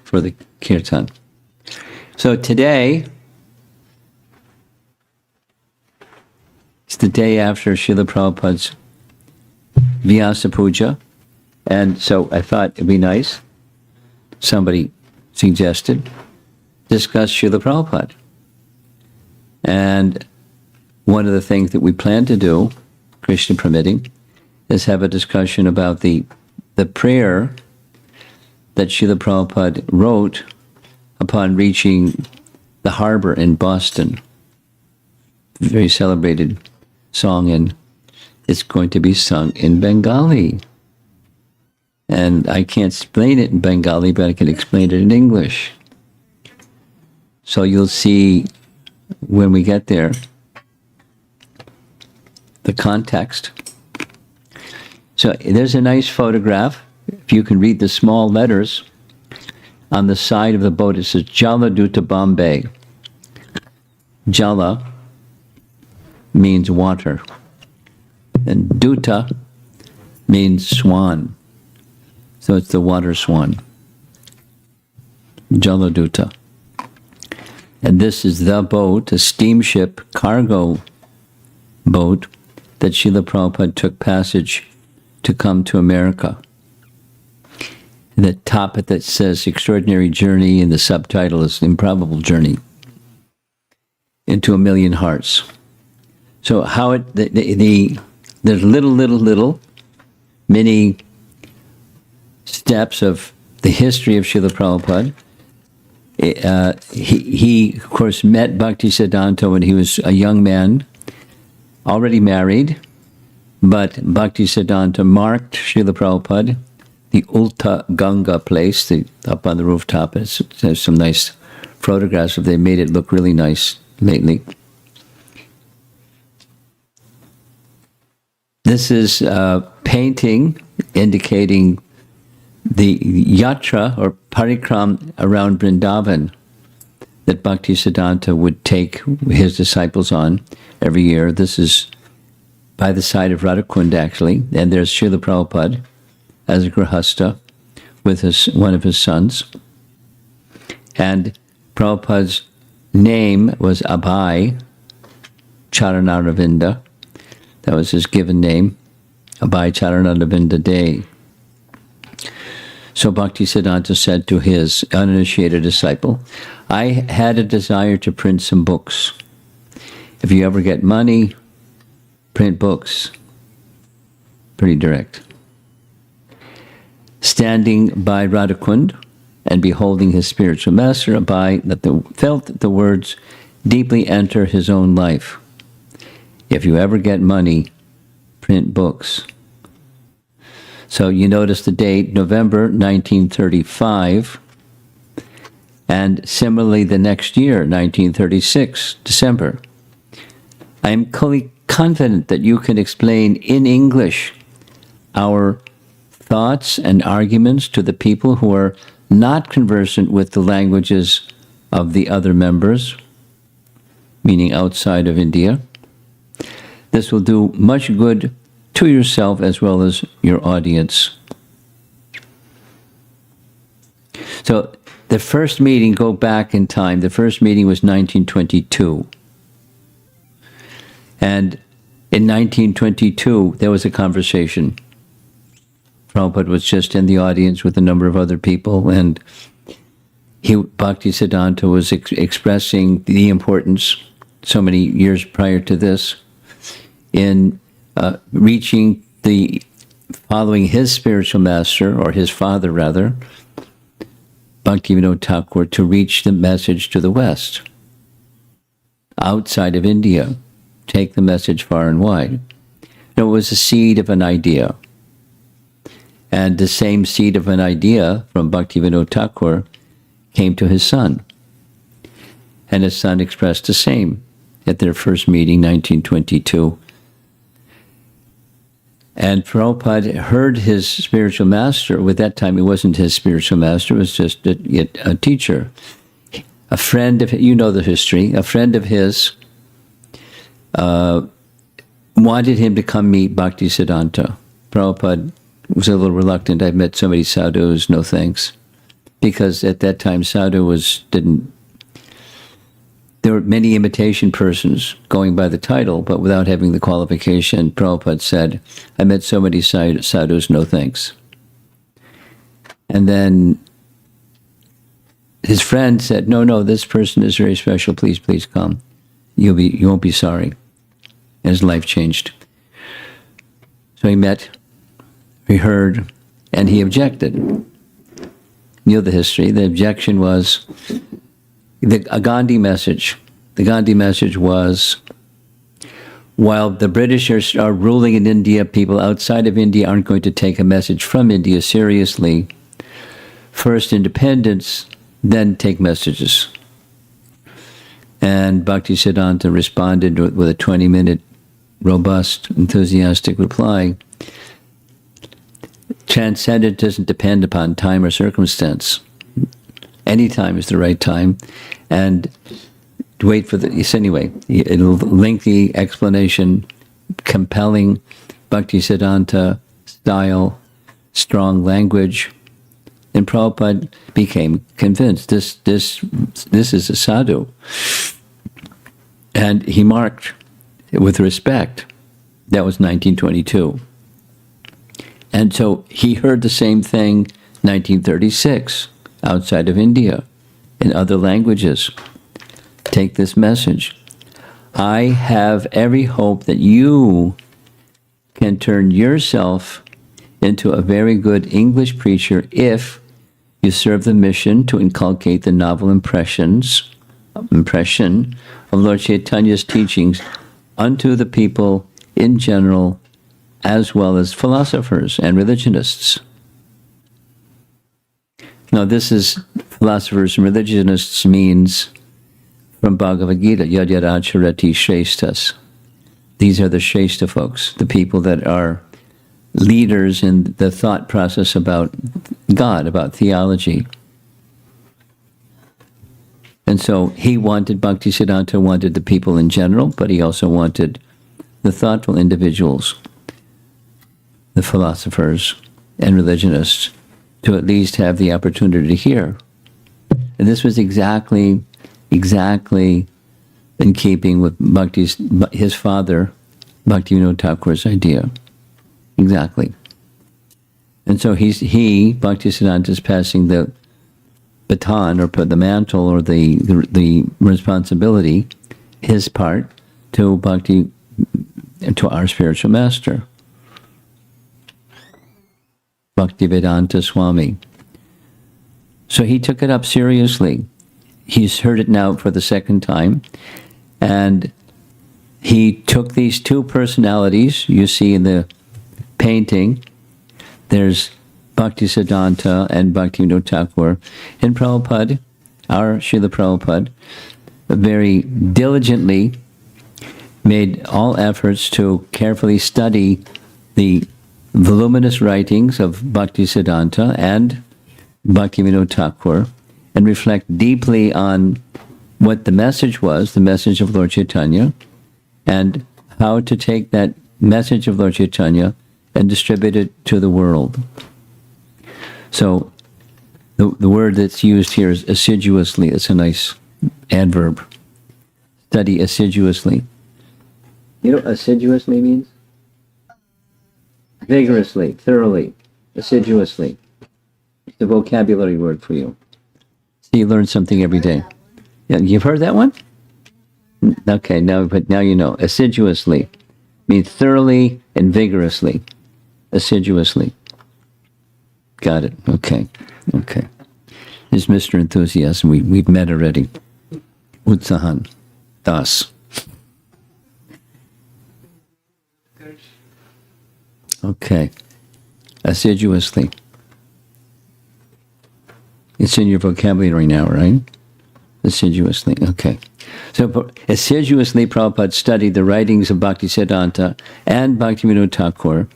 for the kirtan. So today, it's the day after Srila Prabhupada's Vyasa Puja, and so I thought it'd be nice, somebody suggested, discuss Srila Prabhupada. And one of the things that we plan to do, Krishna permitting, is have a discussion about the prayer that Srila Prabhupada wrote upon reaching the harbor in Boston. Very celebrated song, and it's going to be sung in Bengali. And I can't explain it in Bengali, but I can explain it in English. So you'll see when we get there the context. So there's a nice photograph. If you can read the small letters on the side of the boat, it says Jaladuta Bombay. Jala means water, and Duta means swan. So it's the water swan. Jaladuta. And this is the boat, a steamship cargo boat that Srila Prabhupada took passage to come to America. And the top that says Extraordinary Journey, and the subtitle is Improbable Journey into a Million Hearts. So how it, there's little mini steps of the history of Srila Prabhupada. He, of course, met Bhaktisiddhanta when he was a young man, already married, but Bhaktisiddhanta marked Srila Prabhupada, the Ulta Ganga place, up on the rooftop. There's some nice photographs of it. They made it look really nice lately. This is a painting indicating the yatra or parikram around Vrindavan that Bhaktisiddhanta would take his disciples on every year. This is by the side of Radhakund, actually, and there's Srila Prabhupada as a grihastha with one of his sons. And Prabhupada's name was Abhay Charanaravinda. That was his given name, Abhay Charanaravinda Day. So Bhaktisiddhanta said to his uninitiated disciple, I had a desire to print some books. If you ever get money, print books. Pretty direct. Standing by Radhakund and beholding his spiritual master, Abhay felt that the words deeply enter his own life. If you ever get money, print books. So you notice the date, November 1935, and similarly the next year, 1936, December. I am confident that you can explain in English our thoughts and arguments to the people who are not conversant with the languages of the other members, meaning outside of India. This will do much good to yourself as well as your audience. So the first meeting, go back in time, the first meeting was 1922. And in 1922, there was a conversation. Prabhupada was just in the audience with a number of other people, and Bhaktisiddhanta was expressing the importance, so many years prior to this, in following his spiritual master, or his father rather, Bhaktivinoda Thakur, to reach the message to the West, outside of India, take the message far and wide. It was a seed of an idea. And the same seed of an idea from Bhaktivinoda Thakur came to his son. And his son expressed the same at their first meeting, 1922. And Prabhupada heard his spiritual master. With that time, it wasn't his spiritual master, it was just a teacher. A friend of, you know the history, a friend of his wanted him to come meet Bhaktisiddhanta. Prabhupada was a little reluctant. I've met so many sadhus, no thanks. because at that time sadhu didn't. There were many imitation persons going by the title, but without having the qualification. Prabhupada said, I met so many sadhus, no thanks. And then his friend said, no, this person is very special, please come. You won't be sorry. And his life changed. So he met, he heard, and he objected. You know the history. The objection was a Gandhi message. The Gandhi message was, while the British are ruling in India, people outside of India aren't going to take a message from India seriously. First independence, then take messages. And Bhaktisiddhanta responded with a 20-minute, robust, enthusiastic reply. Transcendence doesn't depend upon time or circumstance. Any time is the right time. And wait for anyway, a lengthy explanation, compelling Bhaktisiddhanta style, strong language. And Prabhupada became convinced this is a sadhu. And he marked with respect. That was 1922. And so he heard the same thing 1936 outside of India in other languages. Take this message. I have every hope that you can turn yourself into a very good English preacher if you serve the mission to inculcate the novel impression of Lord Chaitanya's teachings unto the people in general, as well as philosophers and religionists. Now, this is philosophers and religionists means from Bhagavad Gita, Yad Yad Acharati Shreshtas. These are the Shrestha folks, the people that are leaders in the thought process about God, about theology. And so Bhaktisiddhanta wanted the people in general, but he also wanted the thoughtful individuals, the philosophers and religionists, to at least have the opportunity to hear. And this was exactly in keeping with his father, Bhaktivinoda Thakur's idea. Exactly. And so Bhaktisiddhanta is passing the baton, or the mantle, or the responsibility, his part, to our spiritual master, Bhaktivedanta Swami. So he took it up seriously. He's heard it now for the second time, and he took these two personalities you see in the painting. There's Bhaktisiddhanta and Bhaktivinoda Thakur. And Prabhupada, our Srila Prabhupada, very diligently made all efforts to carefully study the voluminous writings of Bhaktisiddhanta and Bhaktivinoda Thakur, and reflect deeply on what the message was, the message of Lord Chaitanya, and how to take that message of Lord Chaitanya and distribute it to the world. So the word that's used here is assiduously. It's a nice adverb. Study assiduously. You know what assiduously means? Vigorously, thoroughly, assiduously. It's a vocabulary word for you. So you learn something every day. Yeah, you've heard that one? Okay, now you know. Assiduously means thoroughly and vigorously. Assiduously. Got it. Okay. There's Mr. Enthusiasm. We've met already. Utsahan. Das. Okay. Assiduously. It's in your vocabulary now, right? Assiduously. Okay. So assiduously, Prabhupada studied the writings of Bhaktisiddhanta and Bhaktivinoda Thakur,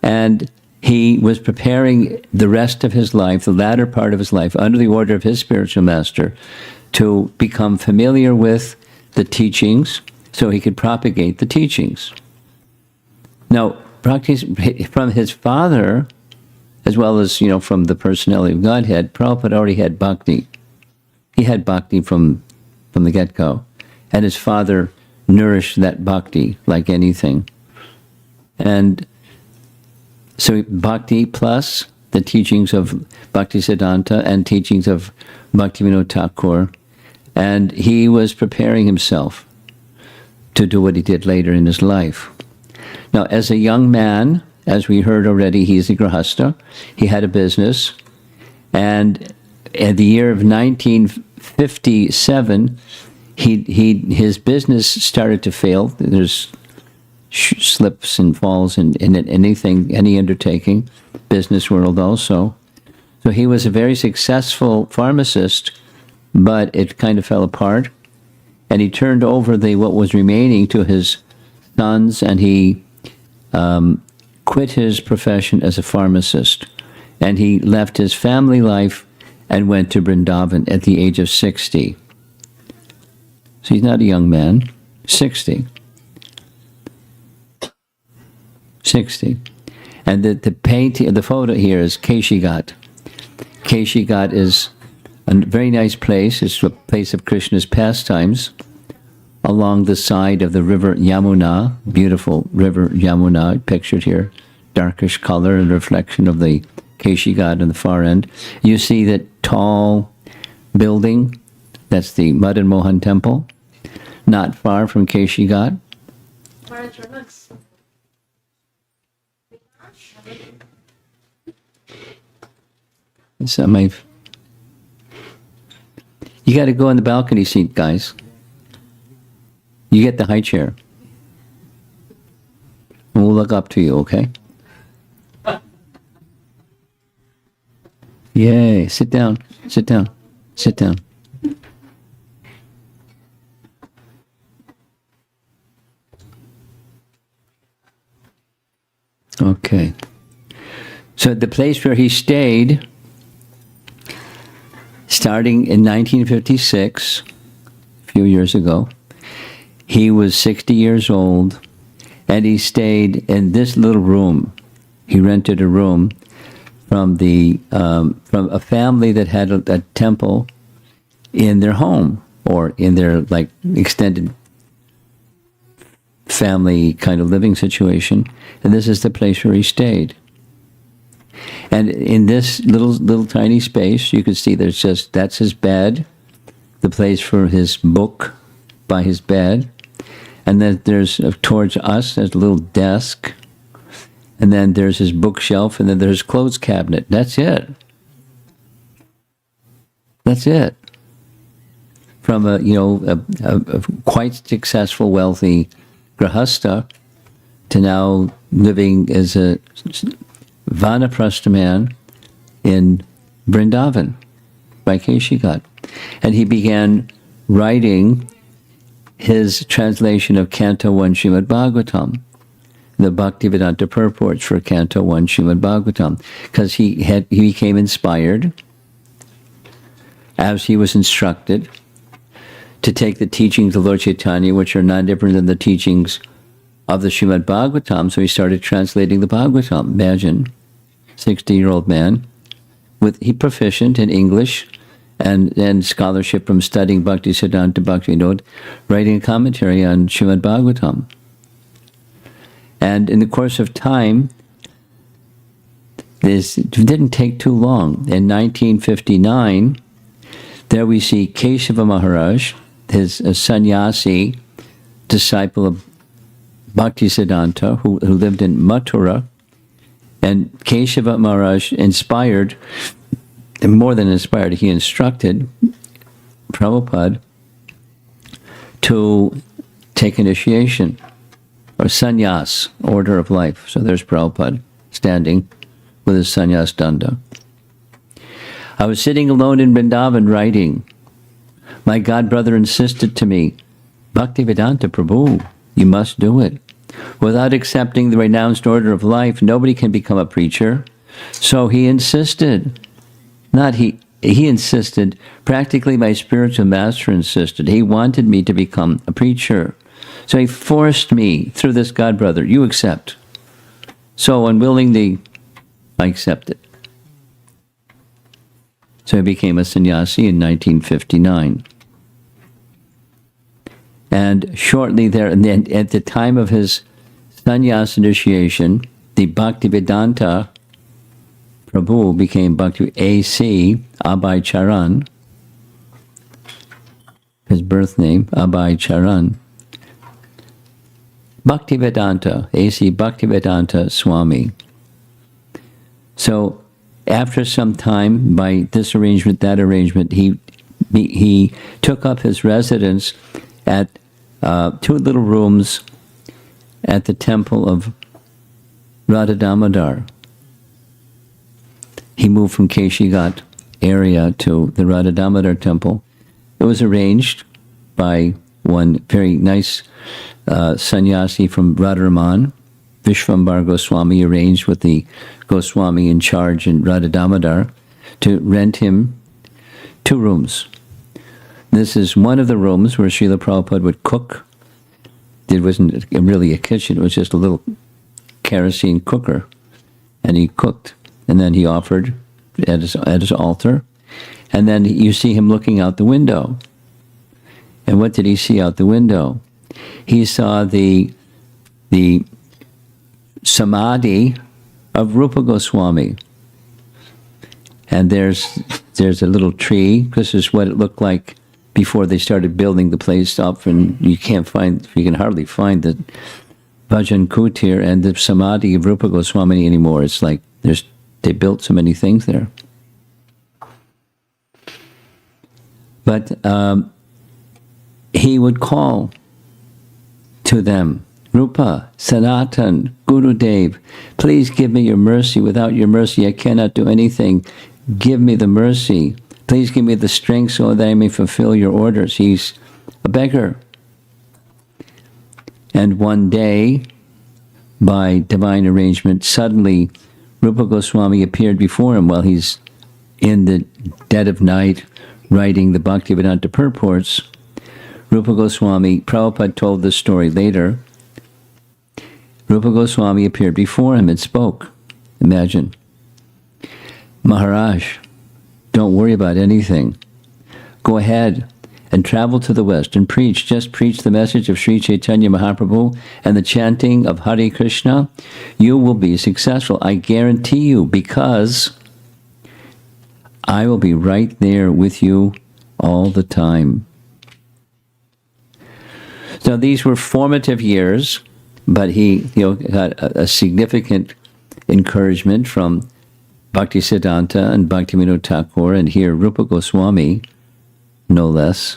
and he was preparing the rest of his life, the latter part of his life, under the order of his spiritual master, to become familiar with the teachings so he could propagate the teachings. Now, from his father as well as, from the personality of Godhead, Prabhupada already had bhakti. He had bhakti from the get-go. And his father nourished that bhakti like anything. And so bhakti plus the teachings of Bhaktisiddhanta and teachings of Bhaktivinoda Thakur. And he was preparing himself to do what he did later in his life. Now, as a young man, as we heard already, he's a grahasta. He had a business. And in the year of 1957, his business started to fail. There's slips and falls in anything, any undertaking, business world also. So he was a very successful pharmacist, but it kind of fell apart. And he turned over what was remaining to his sons, and he quit his profession as a pharmacist. And he left his family life and went to Vrindavan at the age of 60. So he's not a young man, 60. 60. And the painting, the photo here is Keshigat. Keshigat is a very nice place. It's a place of Krishna's pastimes along the side of the river Yamuna, beautiful river Yamuna, pictured here, darkish color and reflection of the Keshigat on the far end. You see that tall building, that's the Madan Mohan temple, not far from Keshigat. So you got to go in the balcony seat, guys. You get the high chair. And we'll look up to you, okay? Yay. Sit down. Sit down. Sit down. Okay. So the place where he stayed, starting in 1956, a few years ago, he was 60 years old, and he stayed in this little room. He rented a room from from a family that had a temple in their home, or in their extended family kind of living situation. And this is the place where he stayed. And in this little tiny space, you can see that's his bed, the place for his book by his bed. And then there's, towards us, there's a little desk. And then there's his bookshelf, and then there's clothes cabinet. That's it. That's it. From a quite successful, wealthy grahasta to now living as a vanaprastha man in Vrindavan by Keshigat. And he began writing his translation of Canto 1 Srimad Bhagavatam, the Bhaktivedanta purports for Canto 1 Srimad Bhagavatam, because he became inspired, as he was instructed, to take the teachings of Lord Chaitanya, which are not different than the teachings of the Srimad Bhagavatam. So he started translating the Bhagavatam. Imagine, 60-year-old man, he proficient in English and scholarship from studying Bhaktisiddhanta Bhaktivinoda, writing a commentary on Srimad Bhagavatam. And in the course of time, this didn't take too long. In 1959, there we see Keshava Maharaj, his sannyasi, disciple of Bhaktisiddhanta, who lived in Mathura. And Keshava Maharaj inspired, and more than inspired, he instructed Prabhupada to take initiation, or sannyas, order of life. So there's Prabhupada standing with his sannyas danda. I was sitting alone in Vrindavan writing. My god brother insisted to me, Bhaktivedanta Prabhu, you must do it. Without accepting the renounced order of life, nobody can become a preacher. So he insisted. He insisted. Practically my spiritual master insisted. He wanted me to become a preacher. So he forced me through this godbrother, you accept. So unwillingly, I accepted. So he became a sannyasi in 1959. And shortly there, and then at the time of his sannyas initiation, the Bhaktivedanta Prabhu became Bhakti A.C. Abhay Charan, his birth name, Abhay Charan. Bhaktivedanta, A.C. Bhaktivedanta Swami. So after some time, by this arrangement, that arrangement, he took up his residence at 2 little rooms at the temple of Radha Damodar. He moved from Keshigat area to the Radha Damodar temple. It was arranged by one very nice sannyasi from Radharaman, Vishvambar Goswami, arranged with the Goswami in charge in Radha Damodar to rent him 2 rooms. This is one of the rooms where Srila Prabhupada would cook. It wasn't really a kitchen, it was just a little kerosene cooker. And he cooked. And then he offered at his altar. And then you see him looking out the window. And what did he see out the window? He saw the samadhi of Rupa Goswami. And there's a little tree. This is what it looked like before they started building the place up, and you can hardly find the Bhajan Kutir and the samadhi of Rupa Goswami anymore. It's like they built so many things there. But he would call to them, Rupa, Sanatan, Gurudev, please give me your mercy. Without your mercy, I cannot do anything. Give me the mercy. Please give me the strength so that I may fulfill your orders. He's a beggar. And one day, by divine arrangement, suddenly Rupa Goswami appeared before him while he's in the dead of night writing the Bhaktivedanta purports. Rupa Goswami, Prabhupada told this story later. Rupa Goswami appeared before him and spoke. Imagine. Maharaj, don't worry about anything. Go ahead and travel to the West and preach. Just preach the message of Sri Chaitanya Mahaprabhu and the chanting of Hare Krishna. You will be successful. I guarantee you, because I will be right there with you all the time. So these were formative years, but he got a significant encouragement from Bhaktisiddhanta and Bhaktivinoda Thakur, and here Rupa Goswami, no less.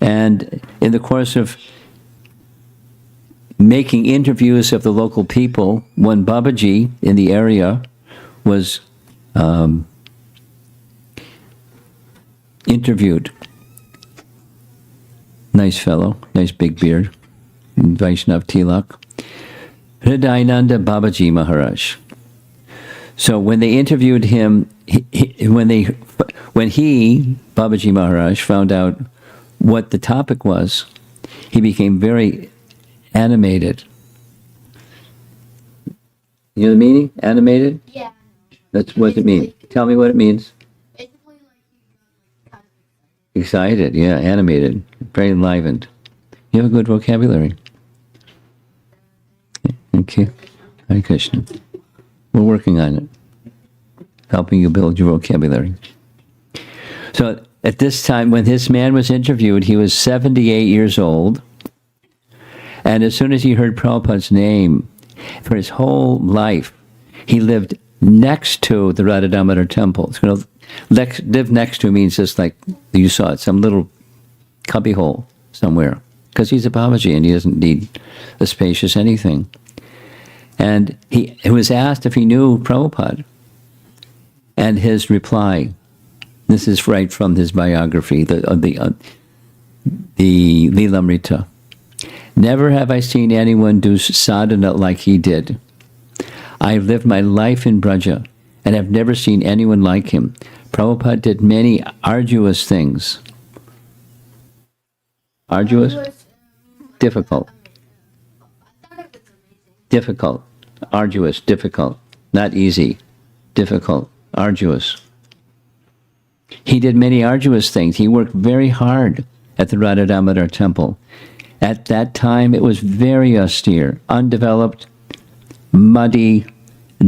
And in the course of making interviews of the local people, one Babaji in the area was interviewed. Nice fellow, nice big beard, Vaishnav Tilak. Hridayananda Babaji Maharaj. So when they interviewed him, when he, Babaji Maharaj, found out what the topic was, he became very animated. You know the meaning? Animated? Yeah. That's what it means. Tell me what it means. Basically, like Excited, yeah, animated, very enlivened. You have a good vocabulary. Thank you. Hare Krishna. We're working on it, helping you build your vocabulary. So at this time, when this man was interviewed, he was 78 years old. And as soon as he heard Prabhupada's name, for his whole life, he lived next to the Radha Damodar temple. So, live next to means just like you saw it, some little cubbyhole somewhere. Because he's a Babaji and he doesn't need a spacious anything. And he was asked if he knew Prabhupada. And his reply, this is right from his biography, the Lilamrita. Never have I seen anyone do sadhana like he did. I've lived my life in Braja and have never seen anyone like him. Prabhupada did many arduous things. Arduous? Difficult. Difficult. Arduous. Difficult. Not easy. Difficult. Arduous. He did many arduous things. He worked very hard at the Radha Damodar temple. At that time, it was very austere, undeveloped, muddy,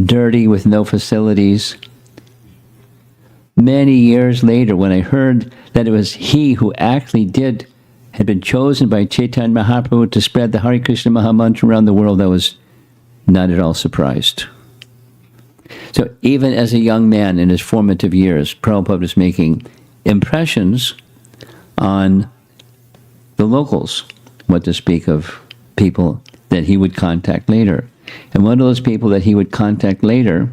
dirty, with no facilities. Many years later, when I heard that it was he who actually had been chosen by Chaitanya Mahaprabhu to spread the Hare Krishna Mahamantra around the world, I was not at all surprised. So even as a young man in his formative years, Prabhupada was making impressions on the locals, what to speak of people that he would contact later. And one of those people that he would contact later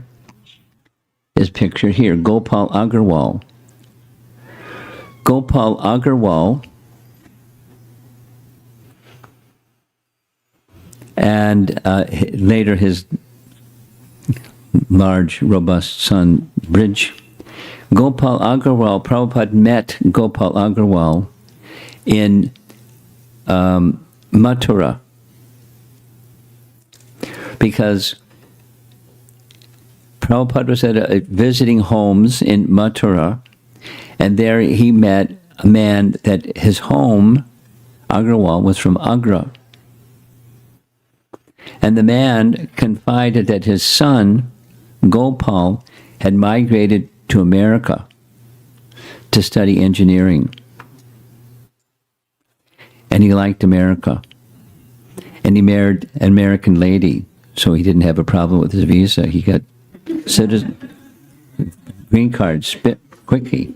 is pictured here, Gopal Agarwal. Gopal Agarwal and later his large, robust son, Brij. Gopal Agarwal, Prabhupada met Gopal Agarwal in Mathura, because Prabhupada was at visiting homes in Mathura, and there he met a man that his home, Agarwal, was from Agra. And the man confided that his son, Gopal, had migrated to America to study engineering. And he liked America. And he married an American lady, so he didn't have a problem with his visa. He got citizen green cards quickly.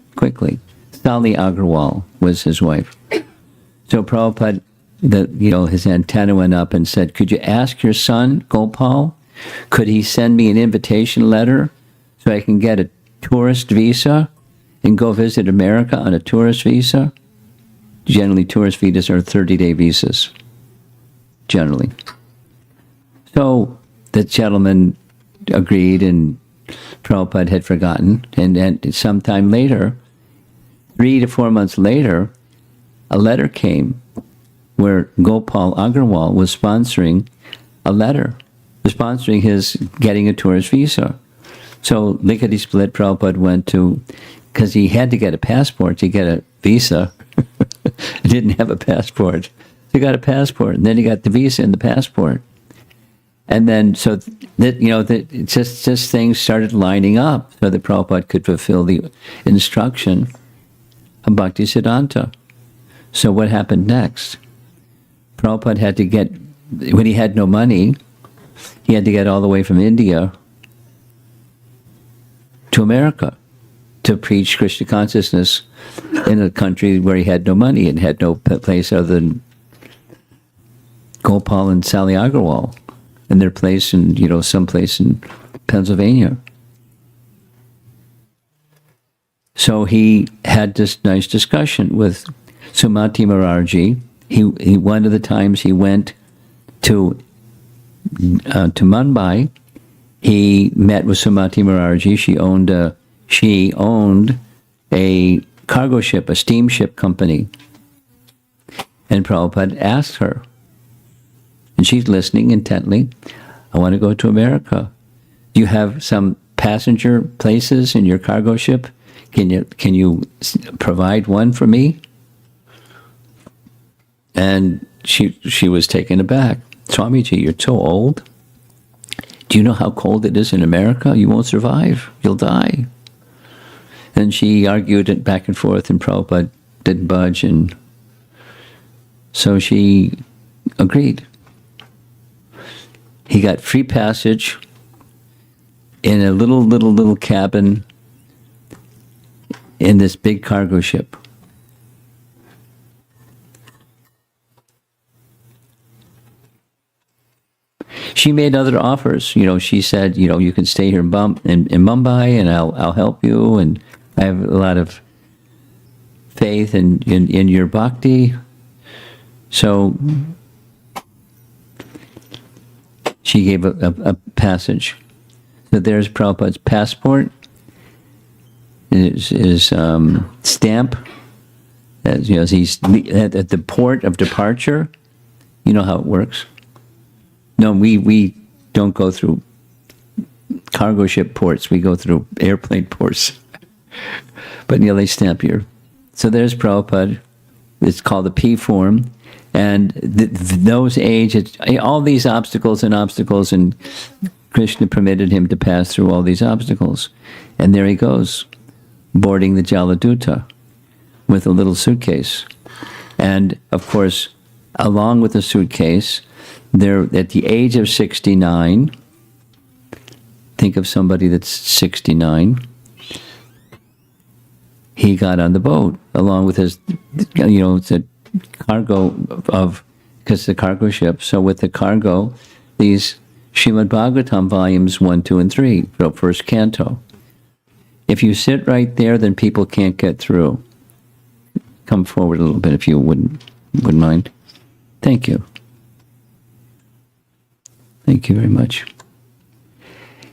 Sally Agarwal was his wife. So Prabhupada, his antenna went up and said, "Could you ask your son, Gopal, could he send me an invitation letter so I can get a tourist visa and go visit America on a tourist visa?" Generally, tourist visas are 30-day visas, generally. So the gentleman agreed, and Prabhupada had forgotten. And then sometime later, 3 to 4 months later, a letter came where Gopal Agarwal was sponsoring his getting a tourist visa. So lickety-split, Prabhupada went to, because he had to get a passport to get a visa. He didn't have a passport. So he got a passport, and then he got the visa and the passport. And then, so that just things started lining up so that Prabhupada could fulfill the instruction of Bhaktisiddhanta. So what happened next? Prabhupada had to get, when he had no money, he had to get all the way from India to America to preach Krishna consciousness in a country where he had no money and had no place other than Gopal and Sally Agarwal and their place in, someplace in Pennsylvania. So he had this nice discussion with Sumati Morarji. He one of the times he went to Mumbai, he met with Sumati Morarji. She owned a cargo ship, a steamship company. And Prabhupada asked her, and she's listening intently, "I want to go to America. Do you have some passenger places in your cargo ship? Can you provide one for me?" And she was taken aback. "Swamiji, you're so old. Do you know how cold it is in America? You won't survive. You'll die." And she argued it back and forth, and Prabhupada didn't budge, and so she agreed. He got free passage in a little cabin in this big cargo ship. She made other offers. She said, "You can stay here in Mumbai, and I'll help you, and I have a lot of faith in your bhakti." So she gave a passage. So there's Prabhupada's passport, his stamp, as he's at the port of departure. You know how it works. No, we don't go through cargo ship ports. We go through airplane ports. But they stamp your. So there's Prabhupada. It's called the P form. And those ages, all these obstacles, and Krishna permitted him to pass through all these obstacles. And there he goes, boarding the Jaladuta with a little suitcase. And, of course, along with the suitcase, there at the age of 69, think of somebody that's 69, he got on the boat along with his, it's a cargo of, because the cargo ship. So with the cargo, these Srimad Bhagavatam volumes 1, 2, and 3, first canto. If you sit right there, then people can't get through. Come forward a little bit if you wouldn't mind. Thank you. Thank you very much.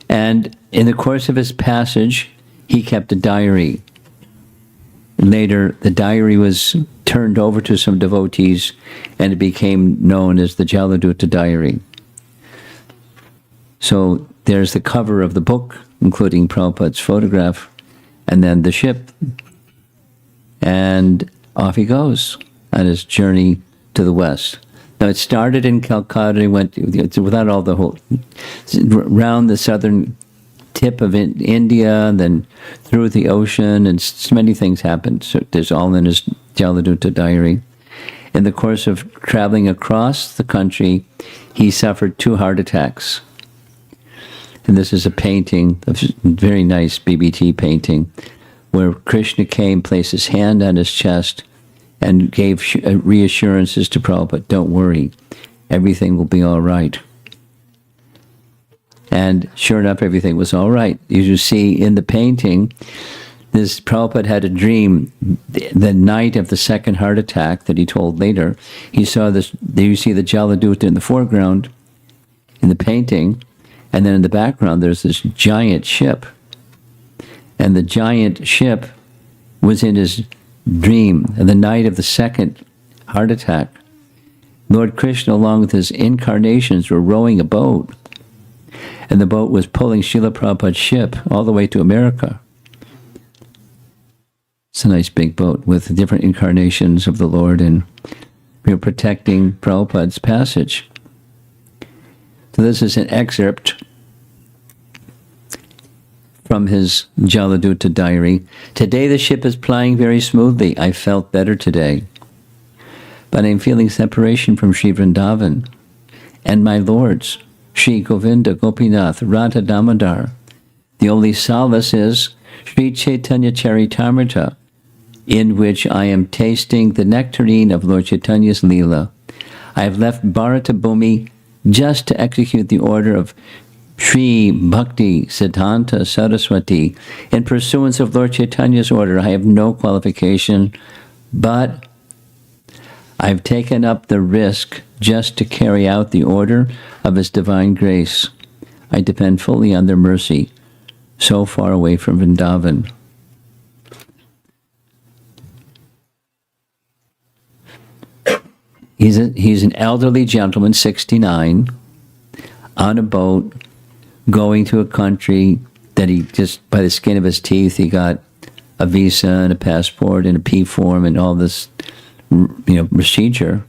And in the course of his passage, he kept a diary. Later, the diary was turned over to some devotees, and it became known as the Jaladuta diary. So there's the cover of the book, including Prabhupada's photograph, and then the ship. And off he goes on his journey to the west. Now, it started in Calcutta, went without all the whole, around the southern tip of India, and then through the ocean, and so many things happened. So there's all in his Jaladuta diary. In the course of traveling across the country, he suffered 2 heart attacks. And this is a painting, a very nice BBT painting, where Krishna came, placed his hand on his chest, and gave reassurances to Prabhupada, don't worry, everything will be all right. And sure enough, everything was all right. As you see in the painting, this Prabhupada had a dream the night of the second heart attack that he told later. He saw this, there you see the Jaladuta in the foreground in the painting, and then in the background there's this giant ship. And the giant ship was in his dream the night of the second heart attack. Lord Krishna, along with his incarnations, were rowing a boat. And the boat was pulling Srila Prabhupada's ship all the way to America. It's a nice big boat with different incarnations of the Lord, and we were protecting Prabhupada's passage. So this is an excerpt from his Jaladuta diary. Today the ship is plying very smoothly. I felt better today. But I'm feeling separation from Sri Vrindavan and my lords, Sri Govinda, Gopinath, Radha Damodar. The only solace is Sri Chaitanya Charitamrita, in which I am tasting the nectarine of Lord Chaitanya's Leela. I have left Bharata Bhumi just to execute the order of Sri Bhakti Siddhanta Saraswati. In pursuance of Lord Chaitanya's order, I have no qualification, but I've taken up the risk just to carry out the order of His divine grace. I depend fully on their mercy, so far away from Vrindavan. He's an elderly gentleman, 69, on a boat, going to a country that he just, by the skin of his teeth, he got a visa and a passport and a P form and all this, procedure.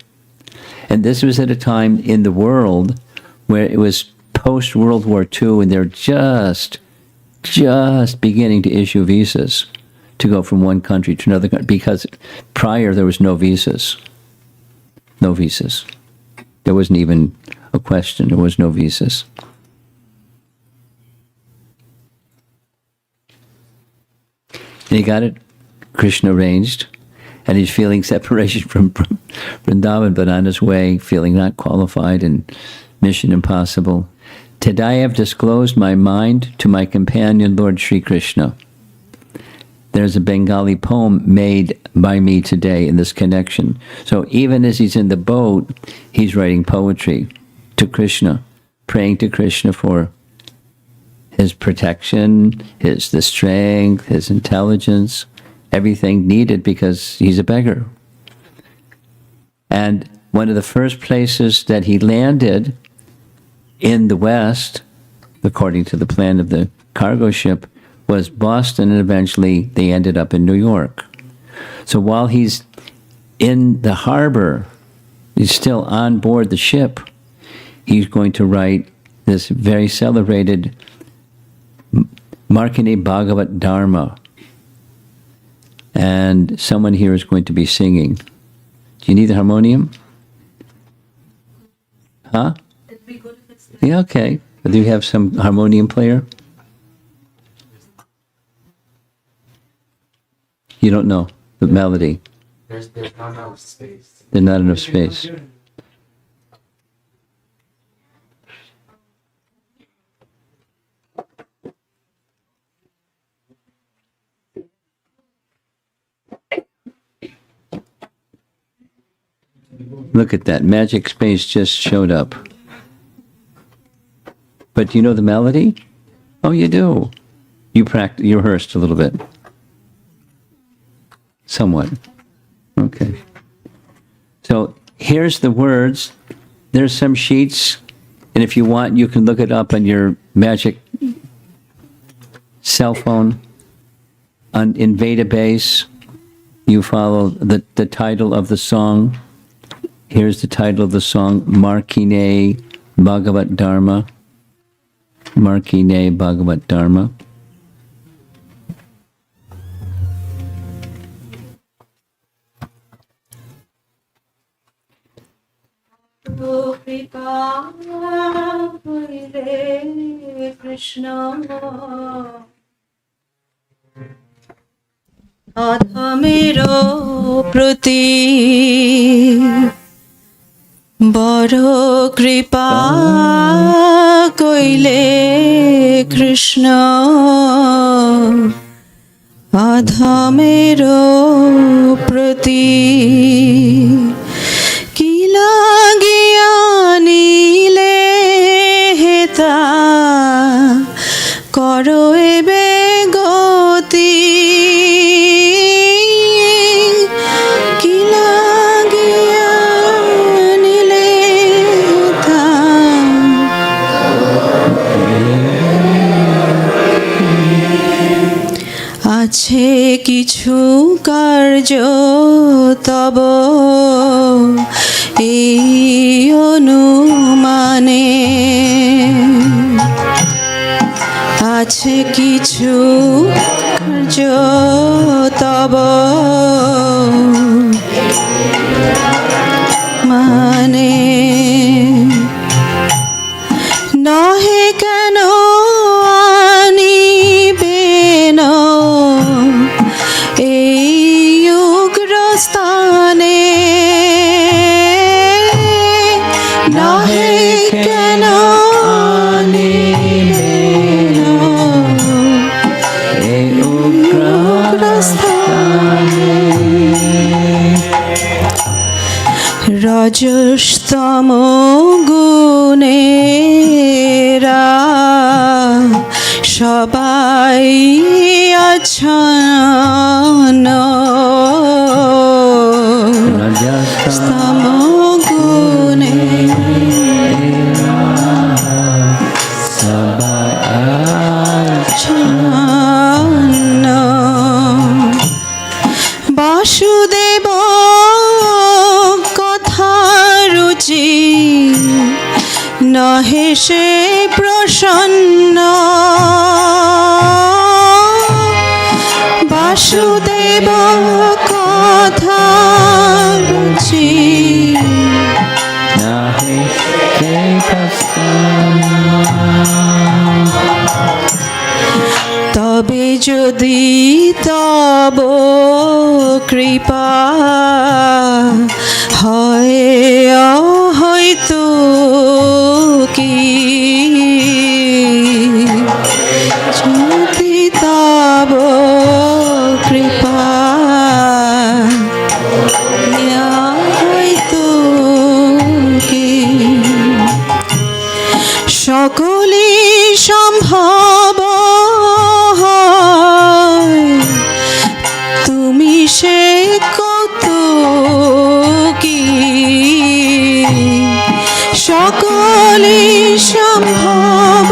And this was at a time in the world where it was post-World War II, and they're just beginning to issue visas to go from one country to another country, because prior there was no visas. No visas. There wasn't even a question. There was no visas. And he got it. Krishna arranged. And he's feeling separation from Vrindavan, but on his way, feeling not qualified and mission impossible. Today I have disclosed my mind to my companion, Lord Sri Krishna. There's a Bengali poem made by me today in this connection. So even as he's in the boat, he's writing poetry to Krishna, praying to Krishna for his protection, the strength, his intelligence, everything needed, because he's a beggar. And one of the first places that he landed in the West, according to the plan of the cargo ship, was Boston, and eventually they ended up in New York. So while he's in the harbor, he's still on board the ship, he's going to write this very celebrated Markine Bhagavata-dharma. And someone here is going to be singing. Do you need the harmonium? Huh? It'd be good if it's Yeah, okay. Do you have some harmonium player? You don't know the melody. There's not enough space. There's not enough space. Look at that. Magic space just showed up. But do you know the melody? Oh, you do. You rehearsed a little bit. Somewhat. Okay. So here's the words. There's some sheets, and if you want, you can look it up on your magic cell phone. In Vedabase, you follow the title of the song. Here's the title of the song, Markine Bhagavata-dharma. Markine Bhagavata-dharma. Krishna অধমেরো প্রতি বড় কৃপা কইলে কৃষ্ণ অধমেরো প্রতি কি লাগিয়া নিলে হেতা করো এবে গতি কি লাগিয়া নিলে হেতা আছে কিছু কার্য তব এই অনুমানে আছে কিছু কার্য তব মানে নহে কেন আনিবেন এই উগ্রস্থানে নহে কেন আনিবেন এই উগ্রস্থানে রজস্তম গুণেরা সবাই আচ্ছন্ন স্তম গুণে সবাই আচ্ছন্ন বাসুদেব কথা রুচি নহে সে প্রসন্ন বাসুদেব কথা রুচি নহে সে প্রসন্ন তবে যদি তব কৃপা হয় হয়তো কি যদি তব কৃপা হয়তো কি সকলই সম্ভব তুমি সে কত কি সকলই সম্ভব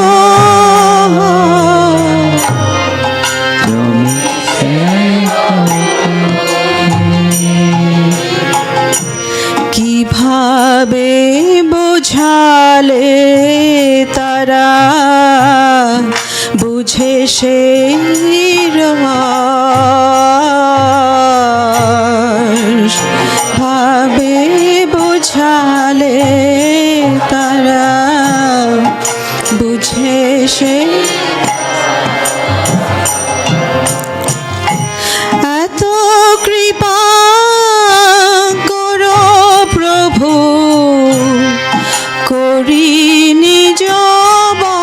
কৃপা করো প্রভু করি নিজ বশ।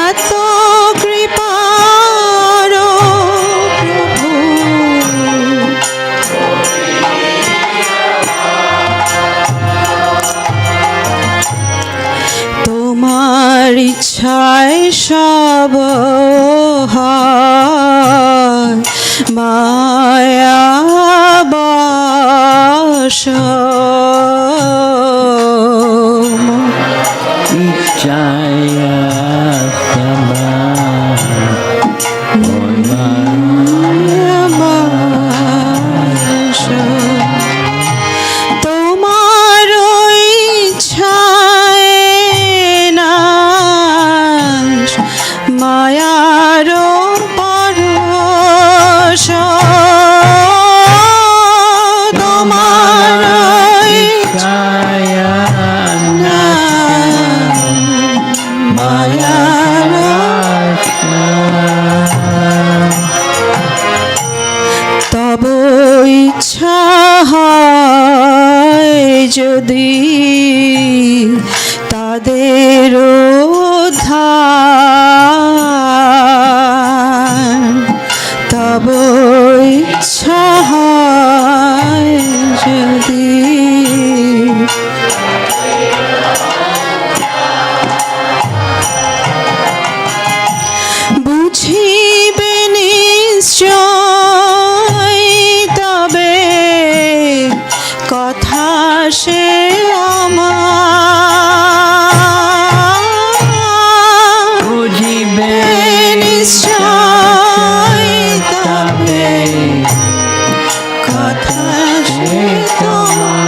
এত কৃপার প্রভু তোমার ইচ্ছায় সব হয় মায়া বশ। Jaya Sabha মায়া বশ। তোমার ইচ্ছায় নাশ মায়ার পরশ। তোমার Jaya নাশ মায়ার তব ইচ্ছা হয় যদি তাদের উদ্ধার। তব ইচ্ছা হয় যদি বুঝিবে নিশ্চয় তবে কথা সে আমার। বুঝিবে নিশ্চয় তবে কথা সে তোমার।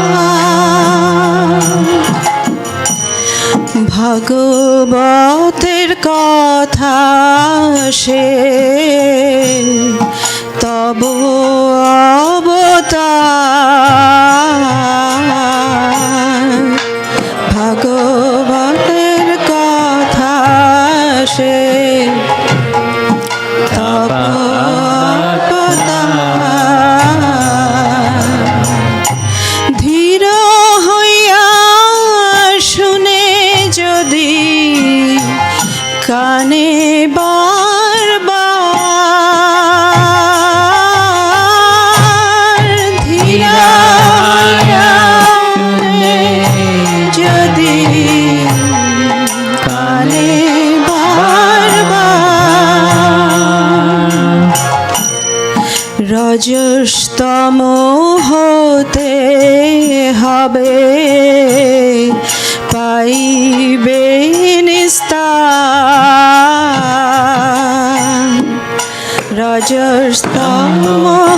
ভগবতের কথা সে তব অবতার। ভগবতের কথা সে তব অবতার। ধীর হইয়া শুনে যদি কানে বারবার। ধীর হইয়া শুনে যদি কানে বারবার। রজস্তম হতে হবে পাইবে নিস্তার। রজস্তম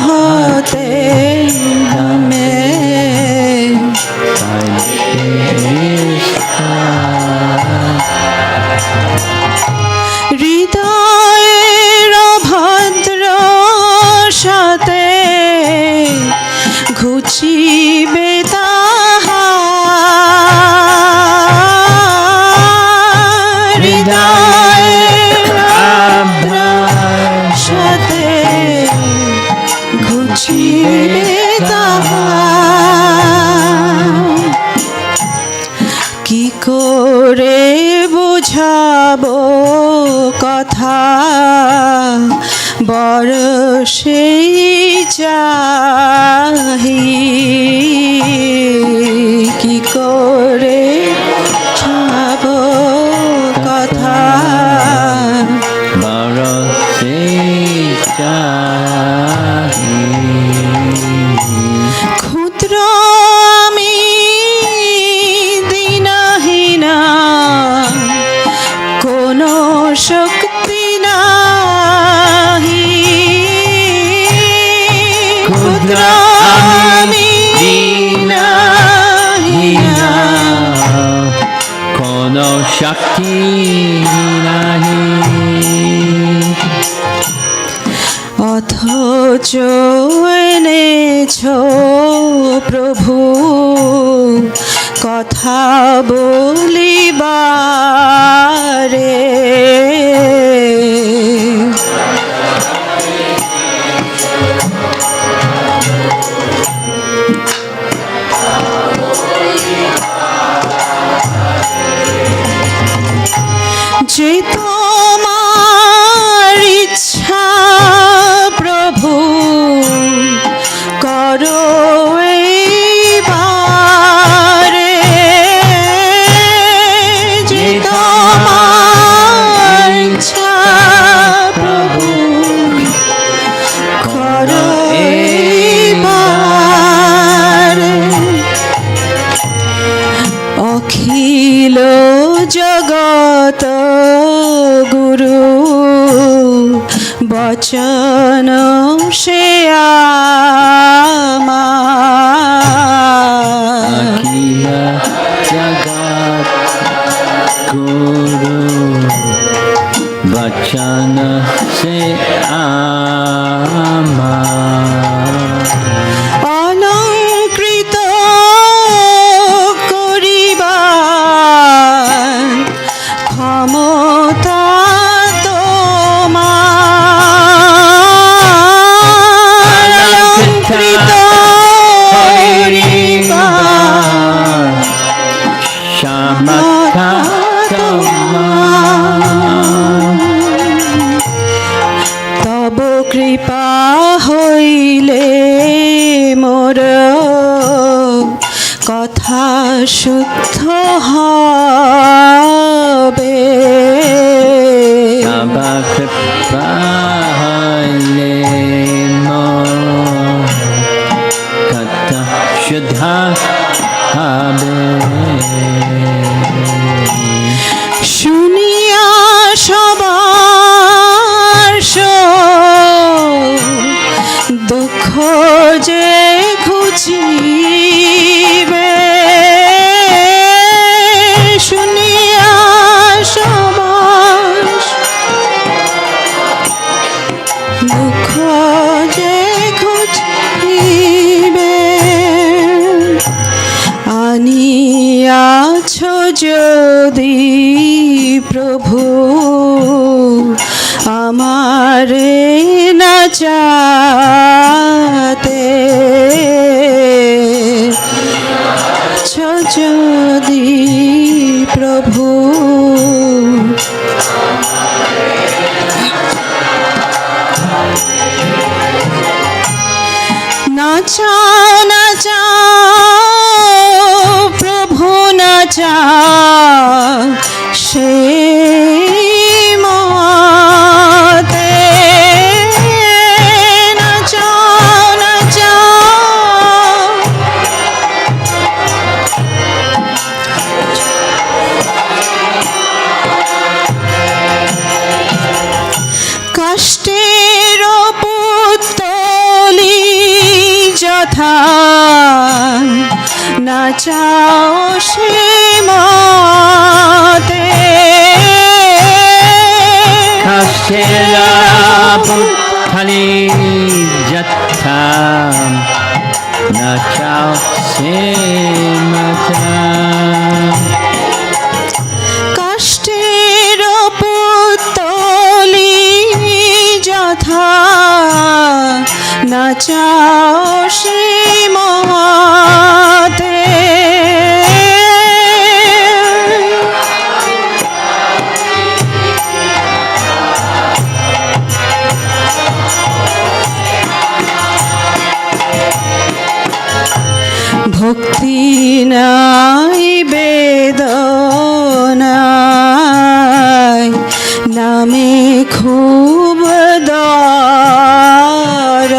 হতে হবে হৃদয়ের ভদ্র সাথে ঘুচিবে তাহার। হৃদয়ের ভদ্র সাথে ঘুচিবে তাহার। কি করে বুঝাবো কথা বড় সেই চাহি। কি করে বুঝাবো কথা বড় সেই চাহি। ক্ষুদ্র আমি দীনহীনা কোনো শক্তি নাহি। ক্ষুদ্র আমি দীনহীনা কোনো শক্তি নাহি। অথচ এনেছ প্রভু কথা বলিবারে। যে তোমার ইচ্ছা প্রভু করো এইবারে, যে তোমার ইচ্ছা প্রভু করো এইবারে। অখিল জগত গুরু বচন সে আমার, अखिल जगत गुरु बचन से आमार। অলঙ্কৃত করিবার ক্ষমতা তোমার, অলঙ্কৃত করিবার क्षमता তোমার। তব কৃপা হইলে মোর কথা শুদ্ধ হবে, तब कृपा हले मोर कथा शुद्ध হবে। শুনিয়া সবার শোক, দুঃখ যে ঘুচিবে, শুনিয়া সবার দুঃখ যে ঘুচিবে, আনিয়াছ যদি প্রভু আমারে না চাতে, যদি প্রভু না চাও, না চাও প্রভু, না চাও সেই মতে, না চাও, না চাও কষ্টের পুত্তলি যথা, না চাও সে মতে, কষ্টের পুত্তলি যথা, না চাও সে মতে। কষ্টের পুত্তলি যথা, না চাও সে মতে, ভক্তি নাই বেদনায় নামে খুব দর,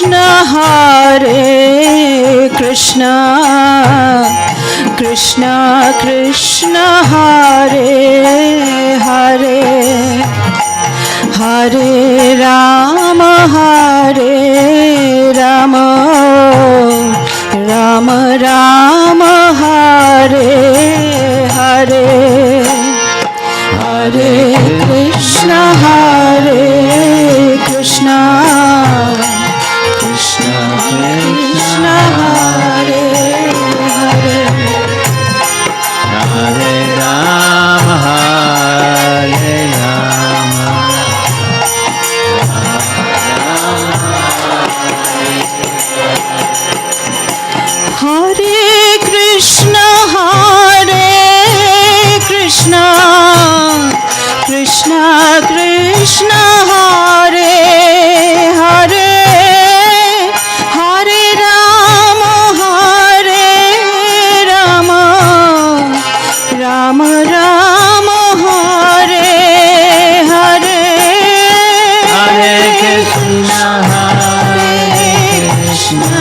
Krishna Hare Krishna Krishna Krishna Hare Hare Hare Rama Hare Rama Rama Rama Hare Hare Hare Krishna Hare Krishna Krishna Krishna Hare Hare Hare Rama, Hare Rama, Hare Krishna Hare Krishna Krishna Krishna Hare Hare Hare Rama Hare Rama Rama Rama Hare Hare Hare Krishna, Hare Krishna,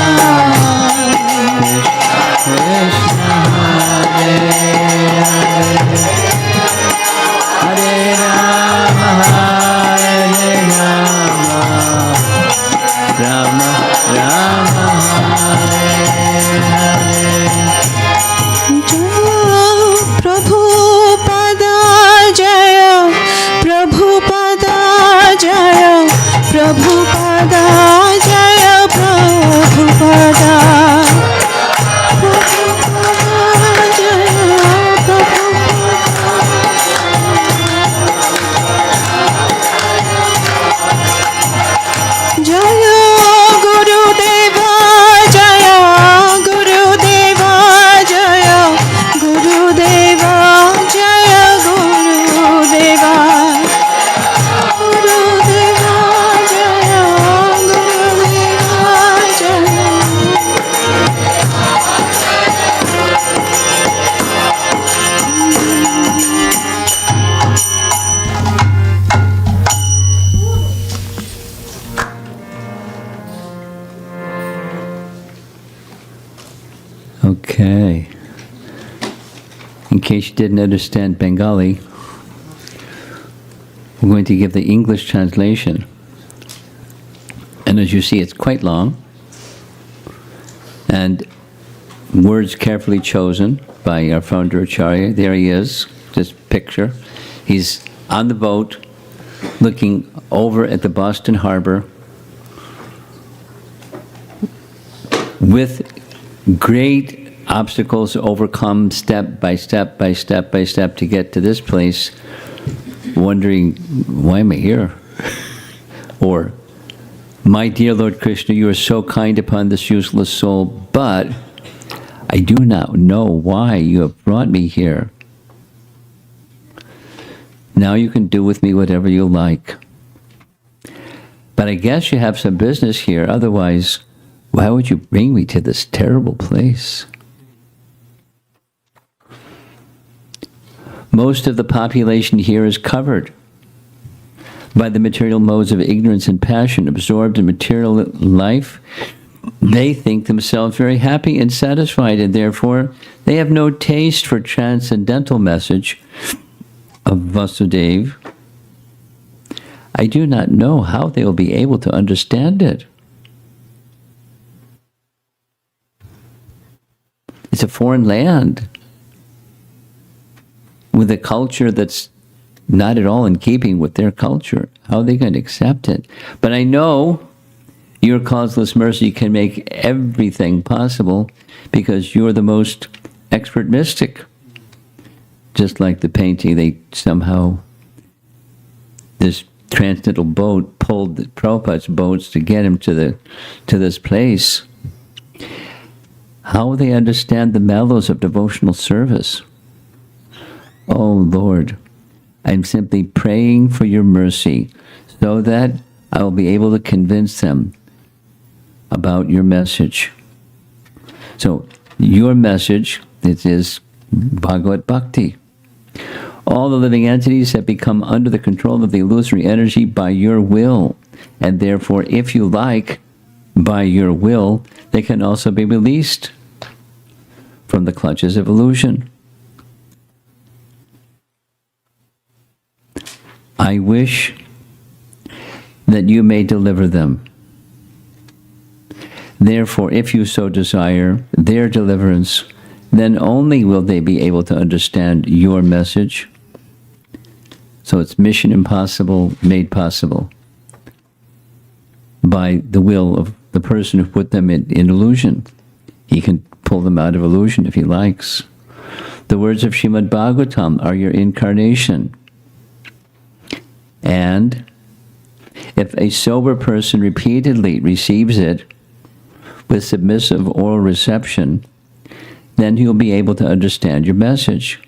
Krishna Hare Hare, Hare Rama, Hare Rama, Rama Rama, Hare Hare. Prabhupada Jaya Prabhupada Jaya Prabhupada Jaya Prabhupada Prabhupada Jaya Prabhupada Jaya Gurudeva Jaya Gurudeva Jaya Gurudeva Jaya Gurudeva Gurudeva Jaya Gurudeva Jaya Okay. In case you didn't understand Bengali, we're going to give the English translation. And as you see, it's quite long. And words carefully chosen by our founder Acharya. There he is, this picture. He's on the boat, looking over at the Boston Harbor with great obstacles to overcome step by step by step by step to get to this place, wondering, why am I here? Or, my dear Lord Krishna, you are so kind upon this useless soul, but I do not know why you have brought me here. Now you can do with me whatever you like. But I guess you have some business here, otherwise, why would you bring me to this terrible place? Most of the population here is covered by the material modes of ignorance and passion, absorbed in material life. They think themselves very happy and satisfied, and therefore they have no taste for transcendental message of Vasudeva. I do not know how they will be able to understand it. It's a foreign land with a culture that's not at all in keeping with their culture. How are they going to accept it? But I know your causeless mercy can make everything possible because you're the most expert mystic. Just like the painting, they somehow, this transcendental boat pulled the Prabhupada's boats to get him to this place. How will they understand the mellows of devotional service? Oh Lord, I'm simply praying for your mercy so that I will be able to convince them about your message. So, your message, it is Bhagavad Bhakti. All the living entities have become under the control of the illusory energy by your will, and therefore, if you like, by your will, they can also be released from the clutches of illusion. I wish that you may deliver them. Therefore, if you so desire their deliverance, then only will they be able to understand your message. So it's mission impossible made possible by the will of the person who put them in illusion. He can pull them out of illusion if he likes. The words of Srimad Bhagavatam are your incarnation. And if a sober person repeatedly receives it with submissive oral reception, then he'll be able to understand your message.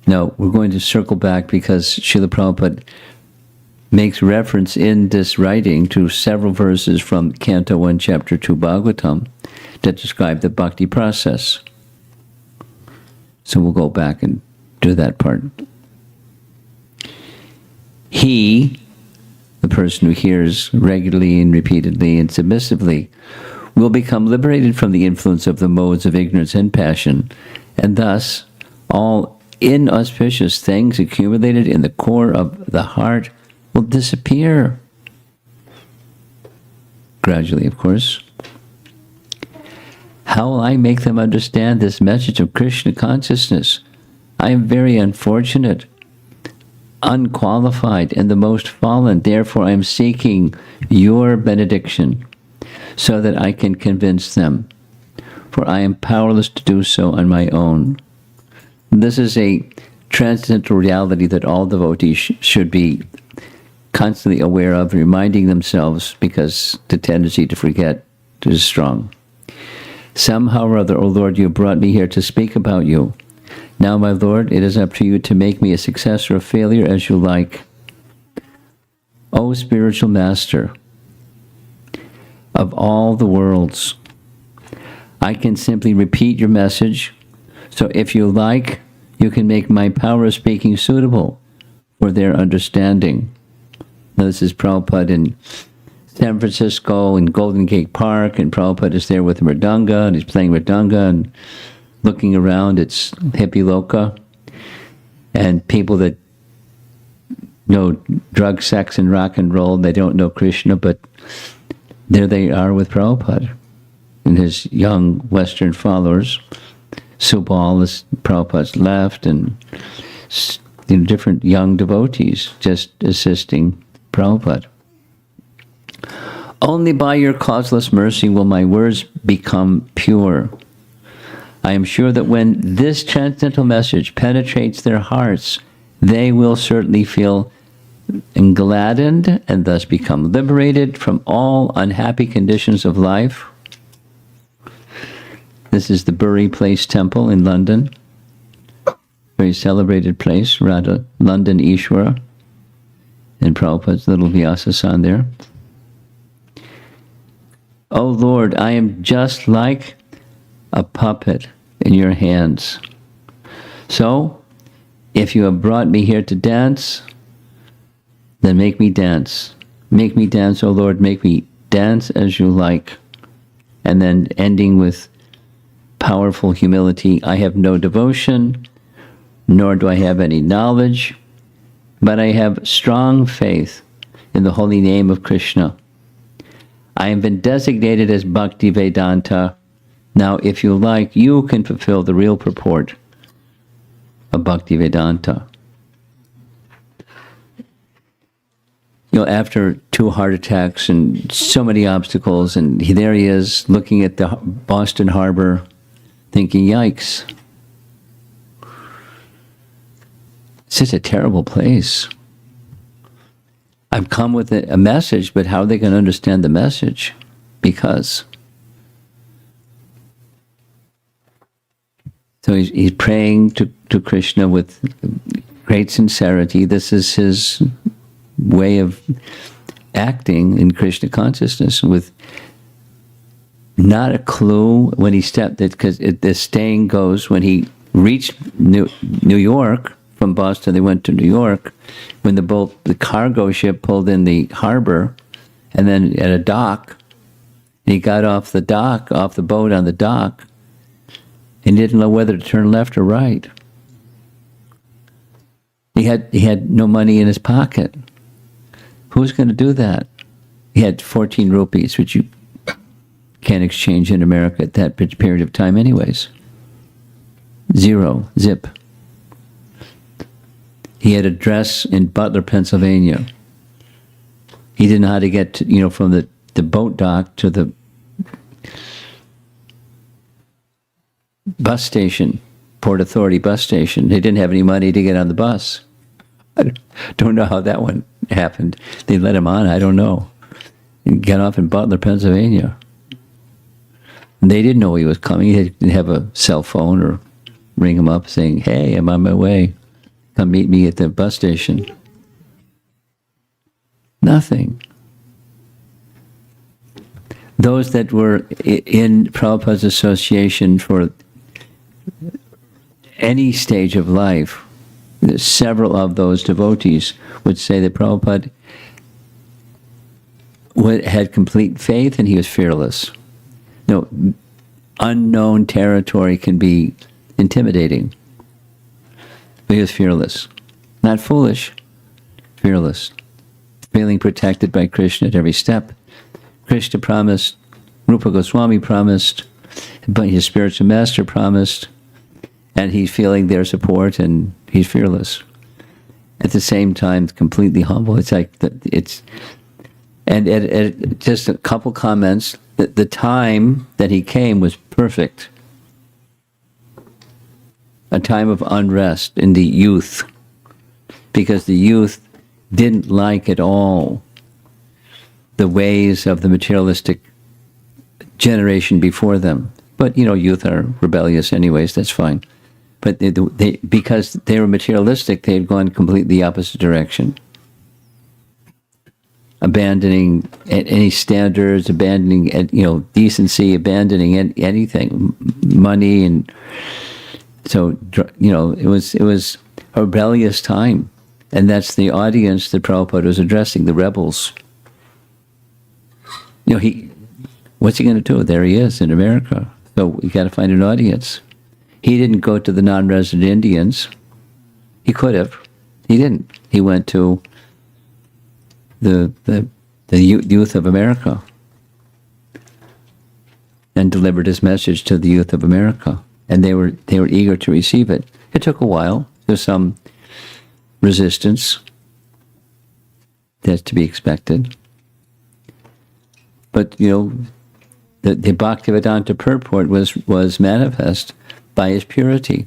Now, we're going to circle back because Srila Prabhupada makes reference in this writing to several verses from Canto 1, Chapter 2 Bhagavatam that describe the bhakti process. So we'll go back and do that part. He, the person who hears regularly and repeatedly and submissively, will become liberated from the influence of the modes of ignorance and passion, and thus all inauspicious things accumulated in the core of the heart will disappear. Gradually, of course. How will I make them understand this message of Krishna consciousness? I am very unfortunate, unqualified, and the most fallen. Therefore, I am seeking your benediction so that I can convince them, for I am powerless to do so on my own. This is a transcendental reality that all devotees should be constantly aware of, reminding themselves, because the tendency to forget is strong. Somehow or other, O Lord, you brought me here to speak about you. Now, my Lord, it is up to you to make me a success or a failure as you like. O spiritual master of all the worlds, I can simply repeat your message, so if you like, you can make my power of speaking suitable for their understanding. Now, this is Prabhupada in San Francisco in Golden Gate Park, and Prabhupada is there with Mridanga, and he's playing Mridanga and looking around. It's hippie loka, and people that know drug, sex, and rock and roll, they don't know Krishna, but there they are with Prabhupada and his young Western followers. Subal is Prabhupada's left, and different young devotees just assisting Prabhupada. Only by your causeless mercy will my words become pure. I am sure that when this transcendental message penetrates their hearts, they will certainly feel gladdened and thus become liberated from all unhappy conditions of life. This is the Bury Place Temple in London. Very celebrated place, Radha, London Ishwara, and Prabhupada's little Vyasasan there. O Lord, I am just like a puppet in your hands. So, if you have brought me here to dance, then make me dance. Make me dance, O Lord, make me dance as you like. And then ending with powerful humility. I have no devotion, nor do I have any knowledge, but I have strong faith in the holy name of Krishna. I have been designated as Bhakti Vedanta. Now, if you like, you can fulfill the real purport of Bhakti Vedanta. After 2 heart attacks and so many obstacles, and there he is looking at the Boston Harbor, thinking, yikes. It's such a terrible place. I've come with a message, but how are they going to understand the message? Because. So he's praying to Krishna with great sincerity. This is his way of acting in Krishna consciousness, with not a clue when he stepped, because the saying goes, when he reached New York, from Boston they went to New York, when the cargo ship pulled in the harbor, and then at a dock, He got off the boat on the dock, and didn't know whether to turn left or right. He had no money in his pocket. Who's going to do that? He had 14 rupees, which you can't exchange in America at that period of time anyways. Zero, zip. He had a dress in Butler, Pennsylvania. He didn't know how to get to, from the boat dock to the bus station, Port Authority bus station. They didn't have any money to get on the bus. I don't know how that one happened. They let him on, I don't know. He got off in Butler, Pennsylvania. And they didn't know he was coming. They didn't have a cell phone or ring him up saying, hey, I'm on my way. Come meet me at the bus station. Nothing. Those that were in Prabhupada's association for any stage of life, several of those devotees would say that Prabhupada had complete faith and he was fearless. Unknown territory can be intimidating. But he was fearless. Not foolish, fearless. Feeling protected by Krishna at every step. Krishna promised, Rupa Goswami promised, but his spiritual master promised, and he's feeling their support, and he's fearless. At the same time, completely humble. It's like and just a couple comments. The time that he came was perfect. A time of unrest in the youth, because the youth didn't like at all the ways of the materialistic generation before them. But, youth are rebellious anyways, that's fine. But because they were materialistic, they had gone completely the opposite direction. Abandoning any standards, abandoning, decency, abandoning anything, money, and so, it was a rebellious time. And that's the audience that Prabhupada was addressing, the rebels. What's he going to do? There he is in America. So we got to find an audience. He didn't go to the non-resident Indians. He could have. He didn't. He went to the youth of America and delivered his message to the youth of America. And they were eager to receive it. It took a while. There's some resistance. That's to be expected. But, the Bhaktivedanta purport was manifest by his purity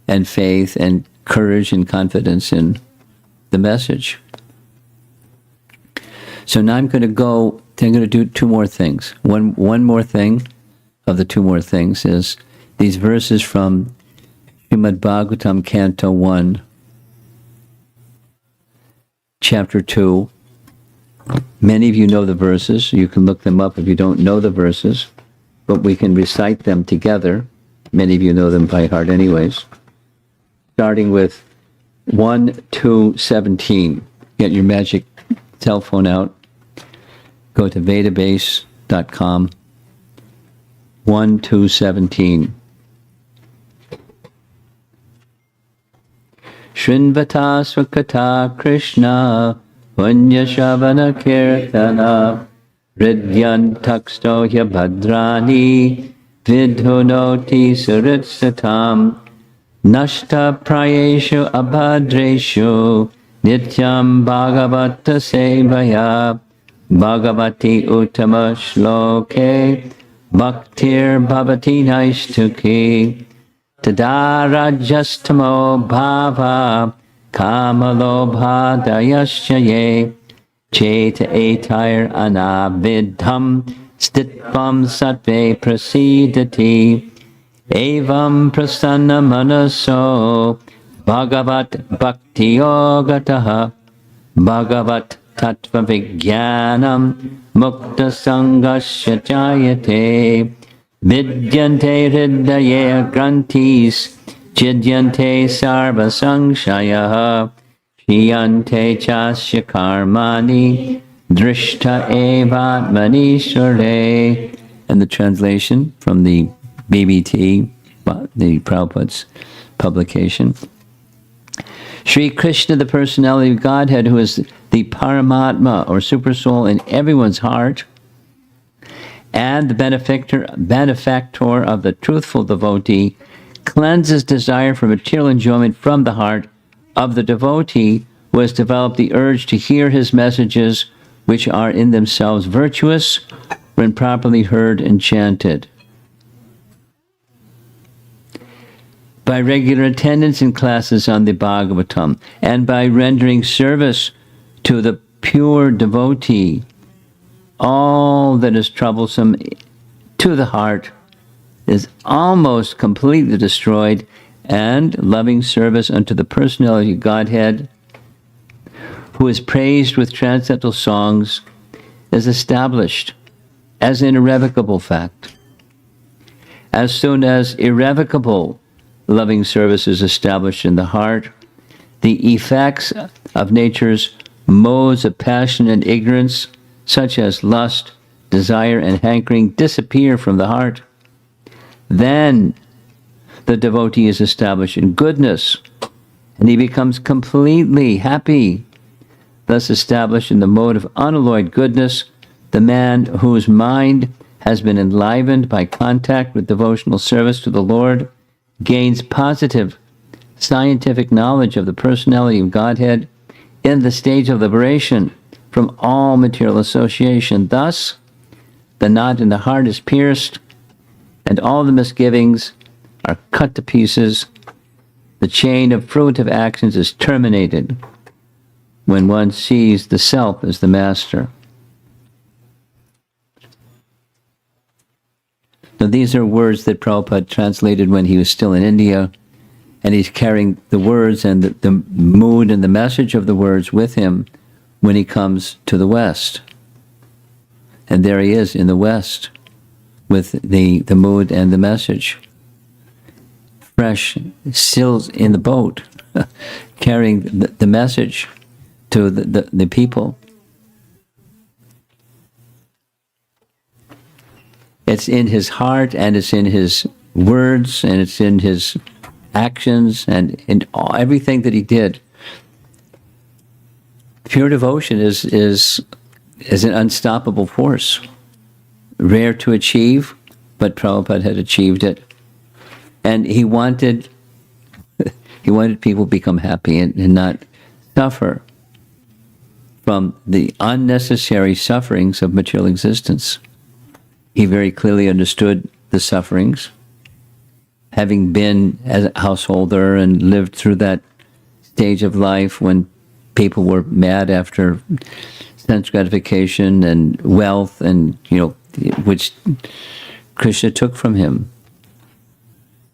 and faith and courage and confidence in the message. So now I'm going to do two more things. One more thing of the two more things is these verses from Srimad Bhagavatam, Canto 1, Chapter 2. Many of you know the verses. You can look them up if you don't know the verses, but we can recite them together. Many of you know them by heart anyways. Starting with 1-17. Get your magic cell phone out. Go to vedabase.com. 1-17. Shrinvata Swakata Krishna Punya Shavana Kirtana Ridyan Takstohya Bhadrani Vidhunoti Suritsatam Nashta Prayeshu Abhadreshu Nityam Bhagavata Sevaya Bhagavati Uttama Shloke Bhaktir Bhavati Naishtuki Tadarajastamo Bhava Kamalobha Dayaschaye Cheta Etair Anavidham Stitvam Satve Prasidati Evam Prasanna Manaso Bhagavat Bhakti Yogataha Bhagavat Tattva Vijnanam Mukta Sangasya Jayate Vidyante Hridaya Grantis Chidyante Sarva Sangshaya Shiyante Chasya Karmani Drishta evatmani shure. And the translation from the BBT, the Prabhupada's publication. Sri Krishna, the personality of Godhead, who is the Paramatma, or Supersoul, in everyone's heart, and the benefactor of the truthful devotee, cleanses desire for material enjoyment from the heart of the devotee who has developed the urge to hear his messages, which are in themselves virtuous when properly heard and chanted. By regular attendance in classes on the Bhagavatam, and by rendering service to the pure devotee, all that is troublesome to the heart is almost completely destroyed, and loving service unto the personality of Godhead, who is praised with transcendental songs, is established as an irrevocable fact. As soon as irrevocable loving service is established in the heart, the effects of nature's modes of passion and ignorance, such as lust, desire, and hankering, disappear from the heart. Then the devotee is established in goodness, and he becomes completely happy. Thus established in the mode of unalloyed goodness, the man whose mind has been enlivened by contact with devotional service to the Lord gains positive scientific knowledge of the personality of Godhead in the stage of liberation from all material association. Thus, the knot in the heart is pierced, and all the misgivings are cut to pieces. The chain of fruitive actions is terminated when one sees the self as the master. Now, these are words that Prabhupada translated when he was still in India, and he's carrying the words and the mood and the message of the words with him when he comes to the West. And there he is in the West with the mood and the message. Fresh, still in the boat, carrying the message to the people. It's in his heart, and it's in his words, and it's in his actions, and in everything that he did. Pure devotion is an unstoppable force, rare to achieve, but Prabhupada had achieved it, and he wanted people to become happy and not suffer from the unnecessary sufferings of material existence. He very clearly understood the sufferings, having been as a householder and lived through that stage of life when people were mad after sense gratification and wealth, and which Krishna took from him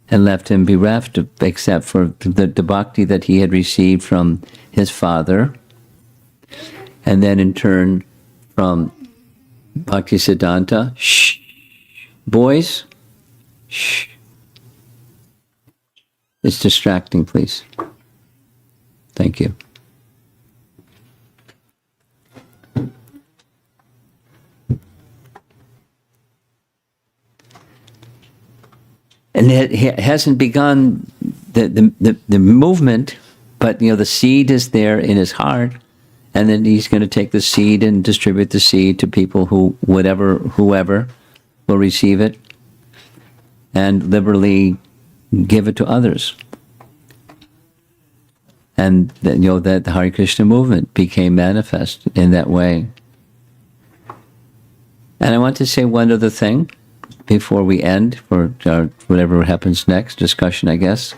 and left him bereft, except for the bhakti that he had received from his father, and then in turn from Bhaktisiddhanta. Shh, boys, shh. It's distracting, please. Thank you. And it hasn't begun the movement, but the seed is there in his heart, and then he's going to take the seed and distribute the seed to people whoever will receive it, and liberally give it to others. And that the Hare Krishna movement became manifest in that way. And I want to say one other thing before we end for whatever happens next, discussion, I guess.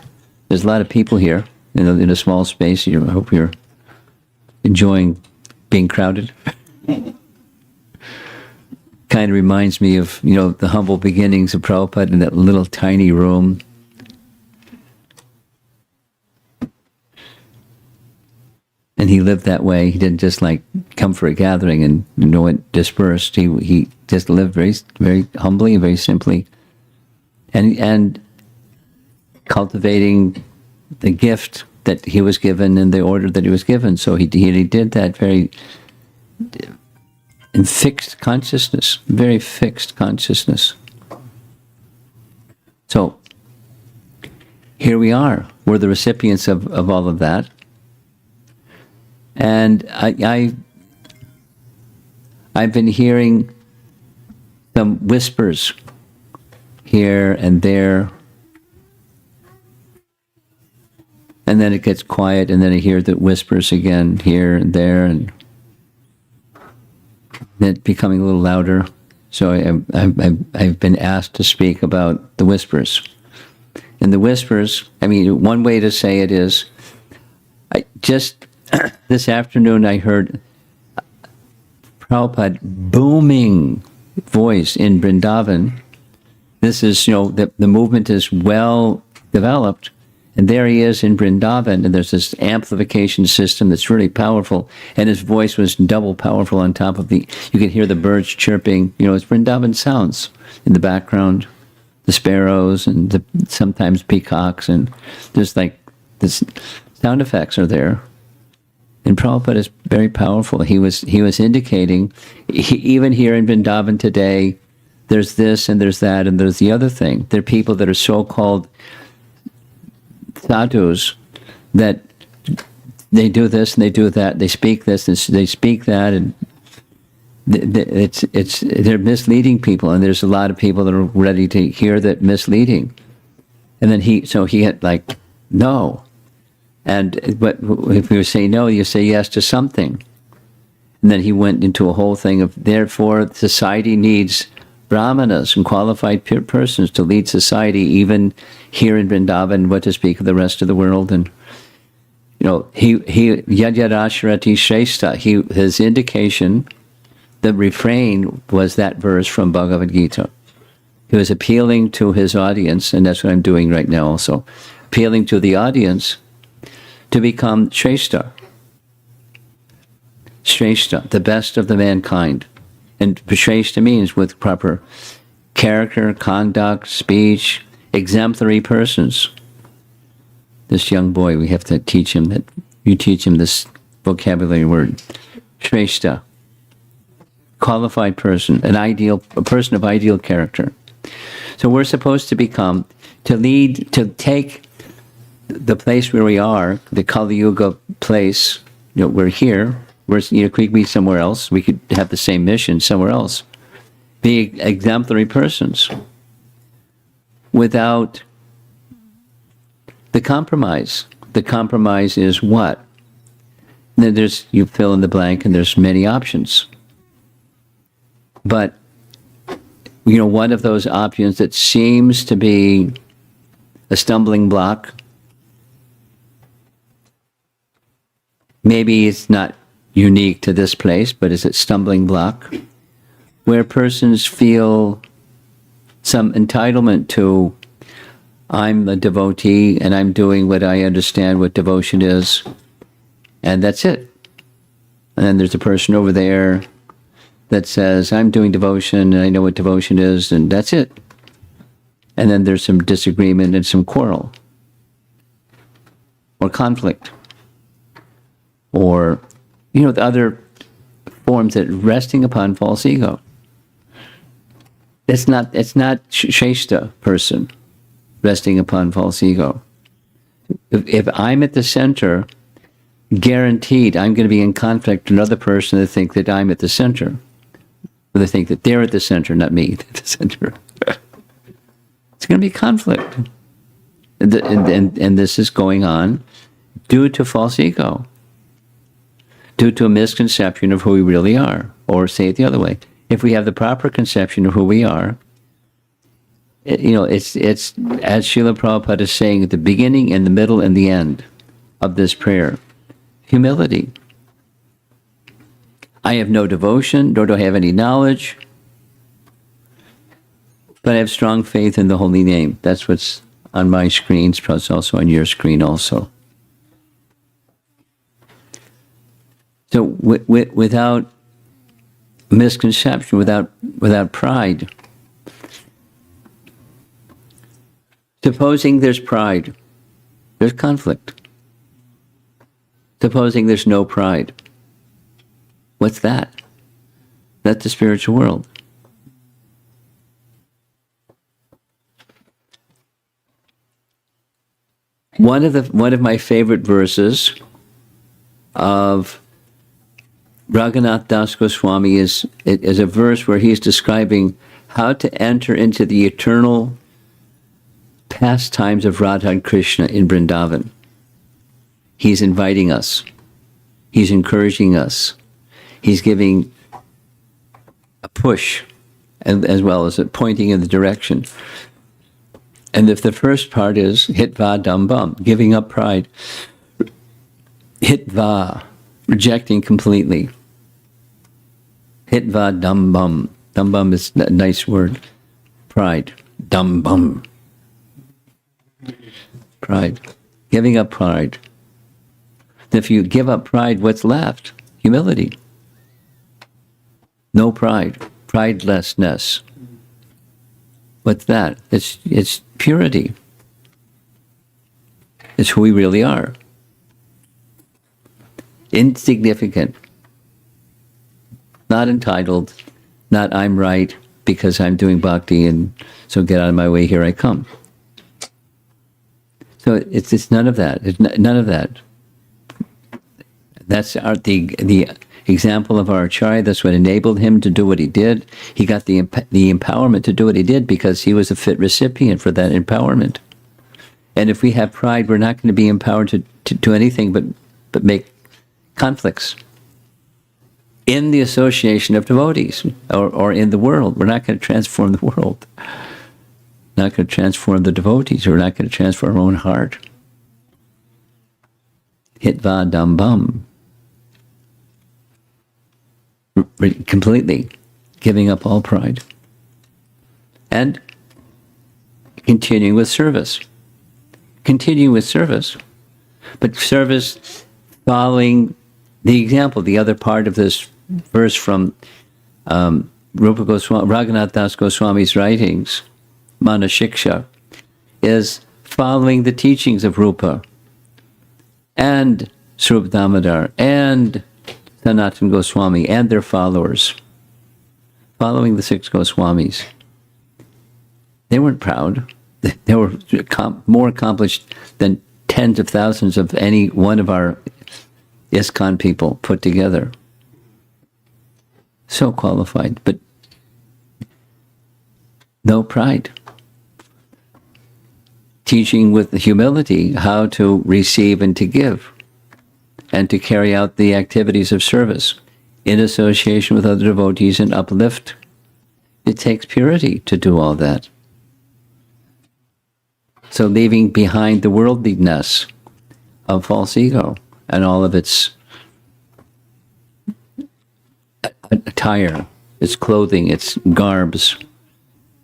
There's a lot of people here in a small space. I hope you're enjoying being crowded. Kind of reminds me of, the humble beginnings of Prabhupada in that little tiny room. And he lived that way. He didn't just come for a gathering and it dispersed. He just lived very, very humbly and very simply, and cultivating the gift that he was given in the order that he was given. So he did that very in fixed consciousness, very fixed consciousness. So here we are. We're the recipients of all of that. And I've been hearing some whispers here and there. And then it gets quiet, and then I hear the whispers again here and there, and then becoming a little louder. So I've been asked to speak about the whispers. And the whispers, I mean, one way to say it is, just this afternoon I heard Prabhupada booming voice in Vrindavan. This is, the movement is well developed. And there he is in Vrindavan, and there's this amplification system that's really powerful, and his voice was double powerful on top of you could hear the birds chirping, it's Vrindavan sounds in the background, the sparrows, and sometimes peacocks, and there's this sound effects are there. And Prabhupada is very powerful. He was indicating, even here in Vrindavan today, there's this and there's that and there's the other thing. There are people that are so-called sadhus that they do this and they do that, they speak this and they speak that, and they're misleading people, and there's a lot of people that are ready to hear that misleading. And then he had no, but if you say no, you say yes to something. And then he went into a whole thing of, therefore society needs brahmanas and qualified persons to lead society, even here in Vrindavan, what to speak of the rest of the world. And he yad yad ashrati shrestha, his indication, the refrain was that verse from Bhagavad Gita. He was appealing to his audience, and that's what I'm doing right now also, appealing to the audience to become shrestha, the best of the mankind. And shrestha means with proper character, conduct, speech, exemplary persons. This young boy, we have to teach him that, you teach him this vocabulary word, shrestha, qualified person, a person of ideal character. So we're supposed to become, to lead, to take the place where we are, the Kali Yuga place, we're here, we could be somewhere else, we could have the same mission somewhere else. Be exemplary persons without the compromise. The compromise is what? And then you fill in the blank, and there's many options. But, one of those options that seems to be a stumbling block, maybe it's not unique to this place, but is it stumbling block? Where persons feel some entitlement to, I'm a devotee and I'm doing what I understand what devotion is, and that's it. And then there's a person over there that says, I'm doing devotion and I know what devotion is, and that's it. And then there's some disagreement and some quarrel or conflict, or the other forms that resting upon false ego. It's not shrestha person resting upon false ego. If I'm at the center, guaranteed I'm going to be in conflict with another person that think that I'm at the center. Or they think that they're at the center, not me at the center. It's going to be conflict. And this is going on due to false ego, due to a misconception of who we really are. Or say it the other way. If we have the proper conception of who we are, it's as Srila Prabhupada is saying at the beginning and the middle and the end of this prayer, humility. I have no devotion, nor do I have any knowledge, but I have strong faith in the holy name. That's what's on my screen, it's also on your screen also. So without misconception, without pride. Supposing there's pride, there's conflict. Supposing there's no pride, what's that? That's the spiritual world. One of my favorite verses of Raghunath Das Goswami is a verse where he's describing how to enter into the eternal pastimes of Radha and Krishna in Vrindavan. He's inviting us. He's encouraging us. He's giving a push as well as a pointing in the direction. And if the first part is hitva dambam, giving up pride, hitva, rejecting completely. Hitva dambam. Dambam is a nice word. Pride. Dambam. Pride. Giving up pride. If you give up pride, what's left? Humility. No pride. Pridelessness. What's that? It's purity. It's who we really are. Insignificant. Not entitled. Not I'm right because I'm doing bhakti and so get out of my way, here I come. So it's none of that. It's none of that. That's the example of our Acharya. That's what enabled him to do what he did. He got the empowerment to do what he did because he was a fit recipient for that empowerment. And if we have pride, we're not going to be empowered to do anything but make conflicts in the association of devotees or in the world. We're not going to transform the world. Not going to transform the devotees. We're not going to transform our own heart. Hitva dambam. Completely giving up all pride. And continuing with service. Continuing with service. But service following the example. The other part of this verse from Rupa Goswami, Raghunath Das Goswami's writings, Mana Shiksha, is following the teachings of Rupa and Srupa Damodar and Sanatana Goswami and their followers, following the 6 Goswamis. They weren't proud. They were more accomplished than tens of thousands of any one of our ISKCON people put together. So qualified, but no pride. Teaching with humility how to receive and to give, and to carry out the activities of service in association with other devotees and uplift. It takes purity to do all that. So leaving behind the worldliness of false ego and all of its attire, its clothing, its garbs,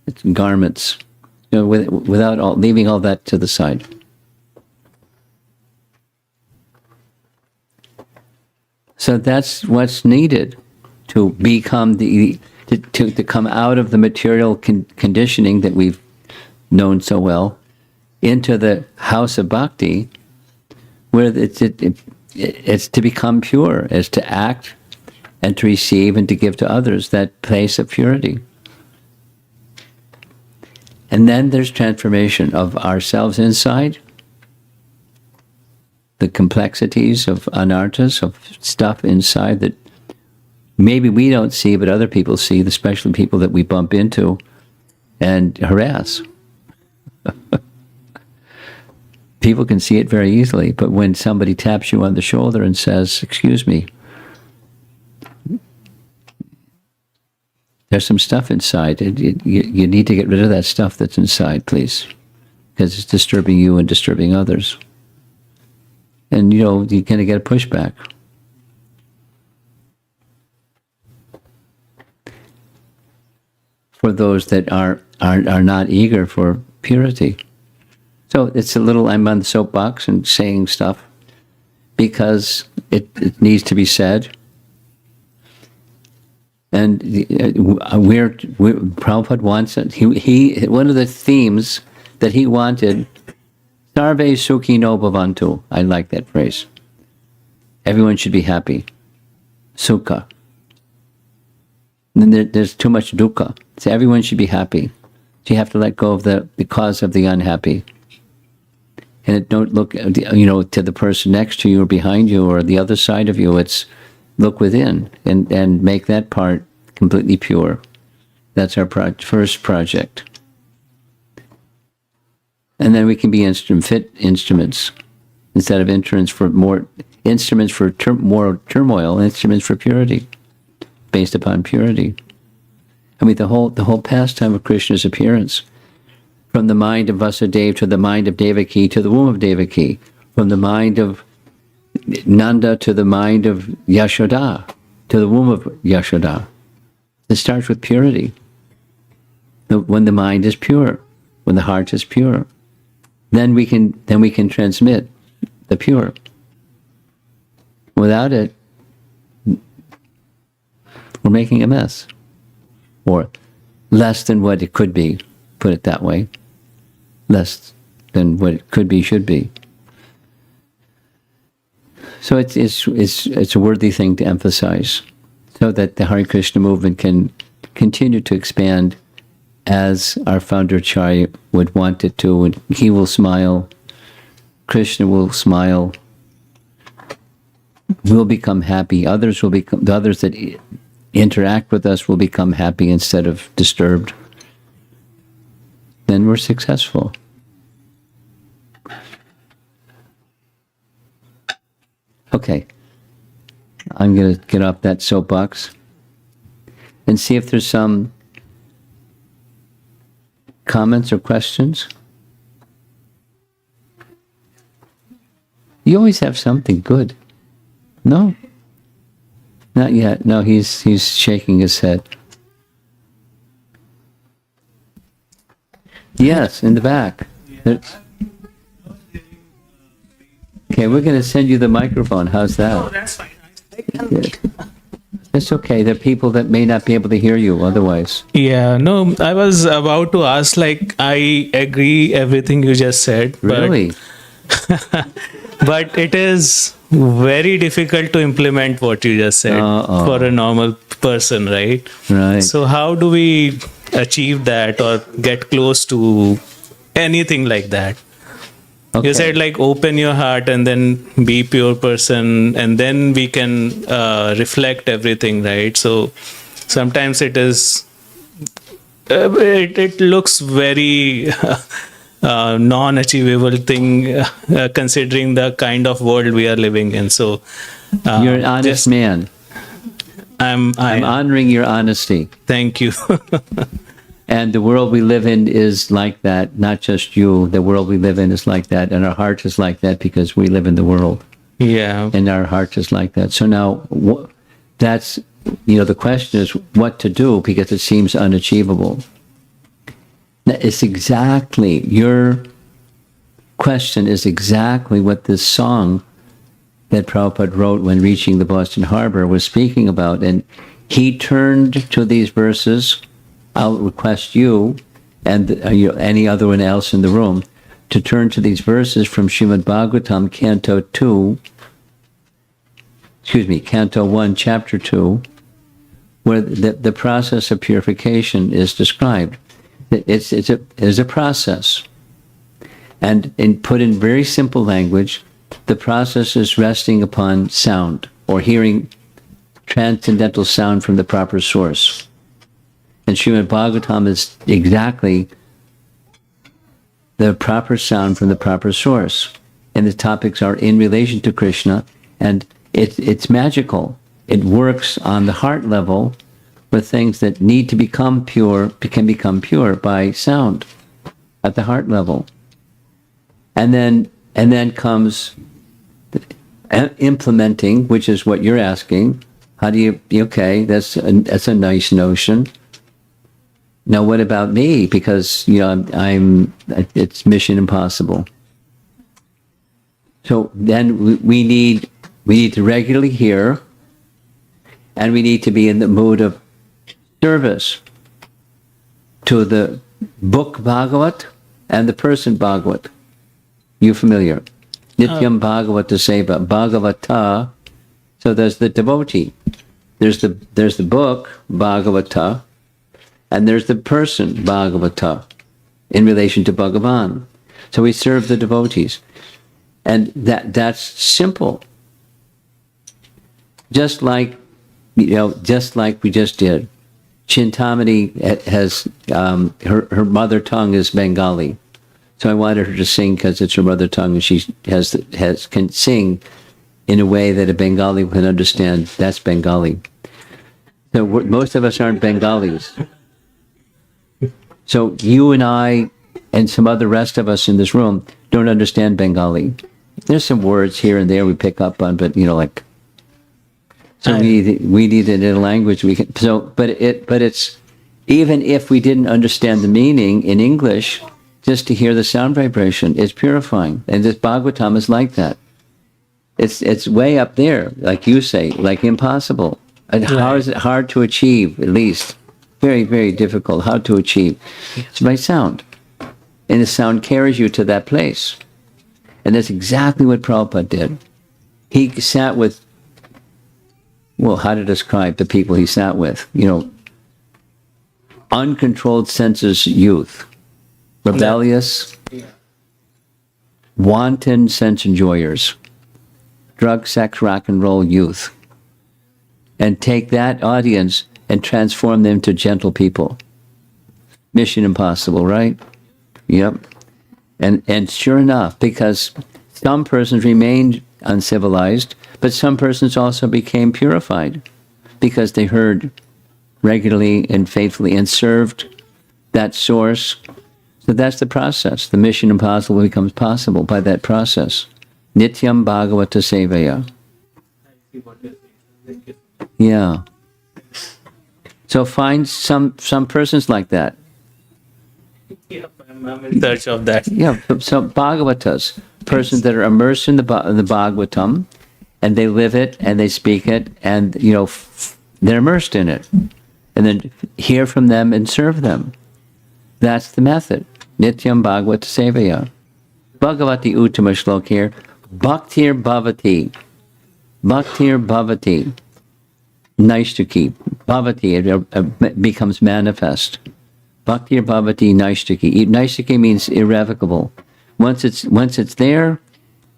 its garments, without leaving all that to the side. So that's what's needed to become to come out of the material conditioning that we've known so well into the house of bhakti, where it's to become pure, is to act and to receive and to give to others, that place of purity. And then there's transformation of ourselves inside, the complexities of anarthas, of stuff inside that maybe we don't see, but other people see, especially people that we bump into and harass. People can see it very easily, but when somebody taps you on the shoulder and says, "Excuse me, there's some stuff inside. You need to get rid of that stuff that's inside, please, because it's disturbing you and disturbing others." And you're going to get a pushback. For those that are not eager for purity. So it's a little, I'm on the soapbox and saying stuff because it needs to be said. And Prabhupada wants it. He one of the themes that he wanted, Sarve Sukhino Bhavantu. I like that phrase. Everyone should be happy. Sukha. then there's too much dukkha. So everyone should be happy. So you have to let go of the cause of the unhappy. And don't look, to the person next to you or behind you or the other side of you. It's look within and make that part completely pure. That's our first project. And then we can be fit instruments instead of instruments for more turmoil, instruments for purity, based upon purity. I mean, the whole pastime of Krishna's appearance, from the mind of Vasudeva to the mind of Devaki to the womb of Devaki, from the mind of Nanda to the mind of Yashoda, to the womb of Yashoda. It starts with purity. When the mind is pure, when the heart is pure, then we can transmit the pure. Without it, we're making a mess, or less than what it could be. Put it that way, less than what it could be, should be. So it's a worthy thing to emphasize, so that the Hare Krishna movement can continue to expand as our founder Acharya would want it to. And he will smile, Krishna will smile, we'll become happy. The others that interact with us will become happy instead of disturbed. Then we're successful. Okay, I'm going to get off that soapbox and see if there's some comments or questions. You always have something good. No? Not yet. No, he's shaking his head. Yes, in the back. Okay, we're going to send you the microphone. How's that? Oh, that's fine. It's okay. There are people that may not be able to hear you otherwise. Yeah, no, I was about to ask, I agree everything you just said. Really? But it is very difficult to implement what you just said for a normal person, right? Right. So how do we achieve that or get close to anything like that? Okay. You said open your heart and then be pure person, and then we can reflect everything, right? So sometimes it is, it looks very non-achievable thing considering the kind of world we are living in. So you're an honest man. I'm honoring your honesty. Thank you. And the world we live in is like that, not just you. The world we live in is like that, and our heart is like that because we live in the world. Yeah. And our heart is like that. So now, that's, the question is what to do, because it seems unachievable. It's exactly, your question is exactly what this song that Prabhupada wrote when reaching the Boston Harbor was speaking about. And he turned to these verses. I'll request you and any other one else in the room to turn to these verses from Srimad Bhagavatam, Canto 1, Chapter 2, where the process of purification is described. It's a process. And put in very simple language, the process is resting upon sound, or hearing transcendental sound from the proper source. And Srimad Bhagavatam is exactly the proper sound from the proper source. And the topics are in relation to Krishna, and it's magical. It works on the heart level with things that need to become pure, can become pure by sound at the heart level. And then comes implementing, which is what you're asking. How do you, okay, that's a nice notion. Now, what about me? Because, it's mission impossible. So then we need to regularly hear, and we need to be in the mood of service to the book Bhagavat and the person Bhagavat. You familiar? Nityam Bhagavata Seva, Bhagavata. So there's the devotee. There's the book, Bhagavata, and there's the person, Bhagavata, in relation to Bhagavan. So we serve the devotees. And that's simple. Just like we just did. Chintamani has, her mother tongue is Bengali. So I wanted her to sing because it's her mother tongue and she can sing in a way that a Bengali can understand. That's Bengali. So most of us aren't Bengalis. So you and I and some other rest of us in this room don't understand Bengali. There's some words here and there we pick up on, but so we need it in a language we can. So, but it's even if we didn't understand the meaning in English, just to hear the sound vibration is purifying, and this Bhagavatam is like that. It's way up there, like you say, like impossible. And how is it hard to achieve? At least very, very difficult. How to achieve? It's by sound, and the sound carries you to that place, and that's exactly what Prabhupada did. He sat with. Well, how to describe the people he sat with? Uncontrolled senses youth, rebellious, wanton sense enjoyers, drug, sex, rock and roll youth, and take that audience and transform them to gentle people. Mission impossible, right? Yep. And sure enough, because some persons remained uncivilized, but some persons also became purified because they heard regularly and faithfully and served that source. So that's the process. The mission impossible becomes possible by that process. Nityam Bhagavata Sevaya. Yeah. So find some persons like that. Yeah, I'm in search of that. Yeah, so Bhagavatas, persons that are immersed in the Bhagavatam, and they live it, and they speak it, and, they're immersed in it. And then hear from them and serve them. That's the method. Nityam Bhagavata Sevaya. Bhagavati Uttama Shlok here. Bhaktir Bhavati. Bhaktir Bhavati. Nice to keep. Bhavati, it becomes manifest. Bhaktir Bhavati Naishtaki. Naishtaki means irrevocable. Once it's there,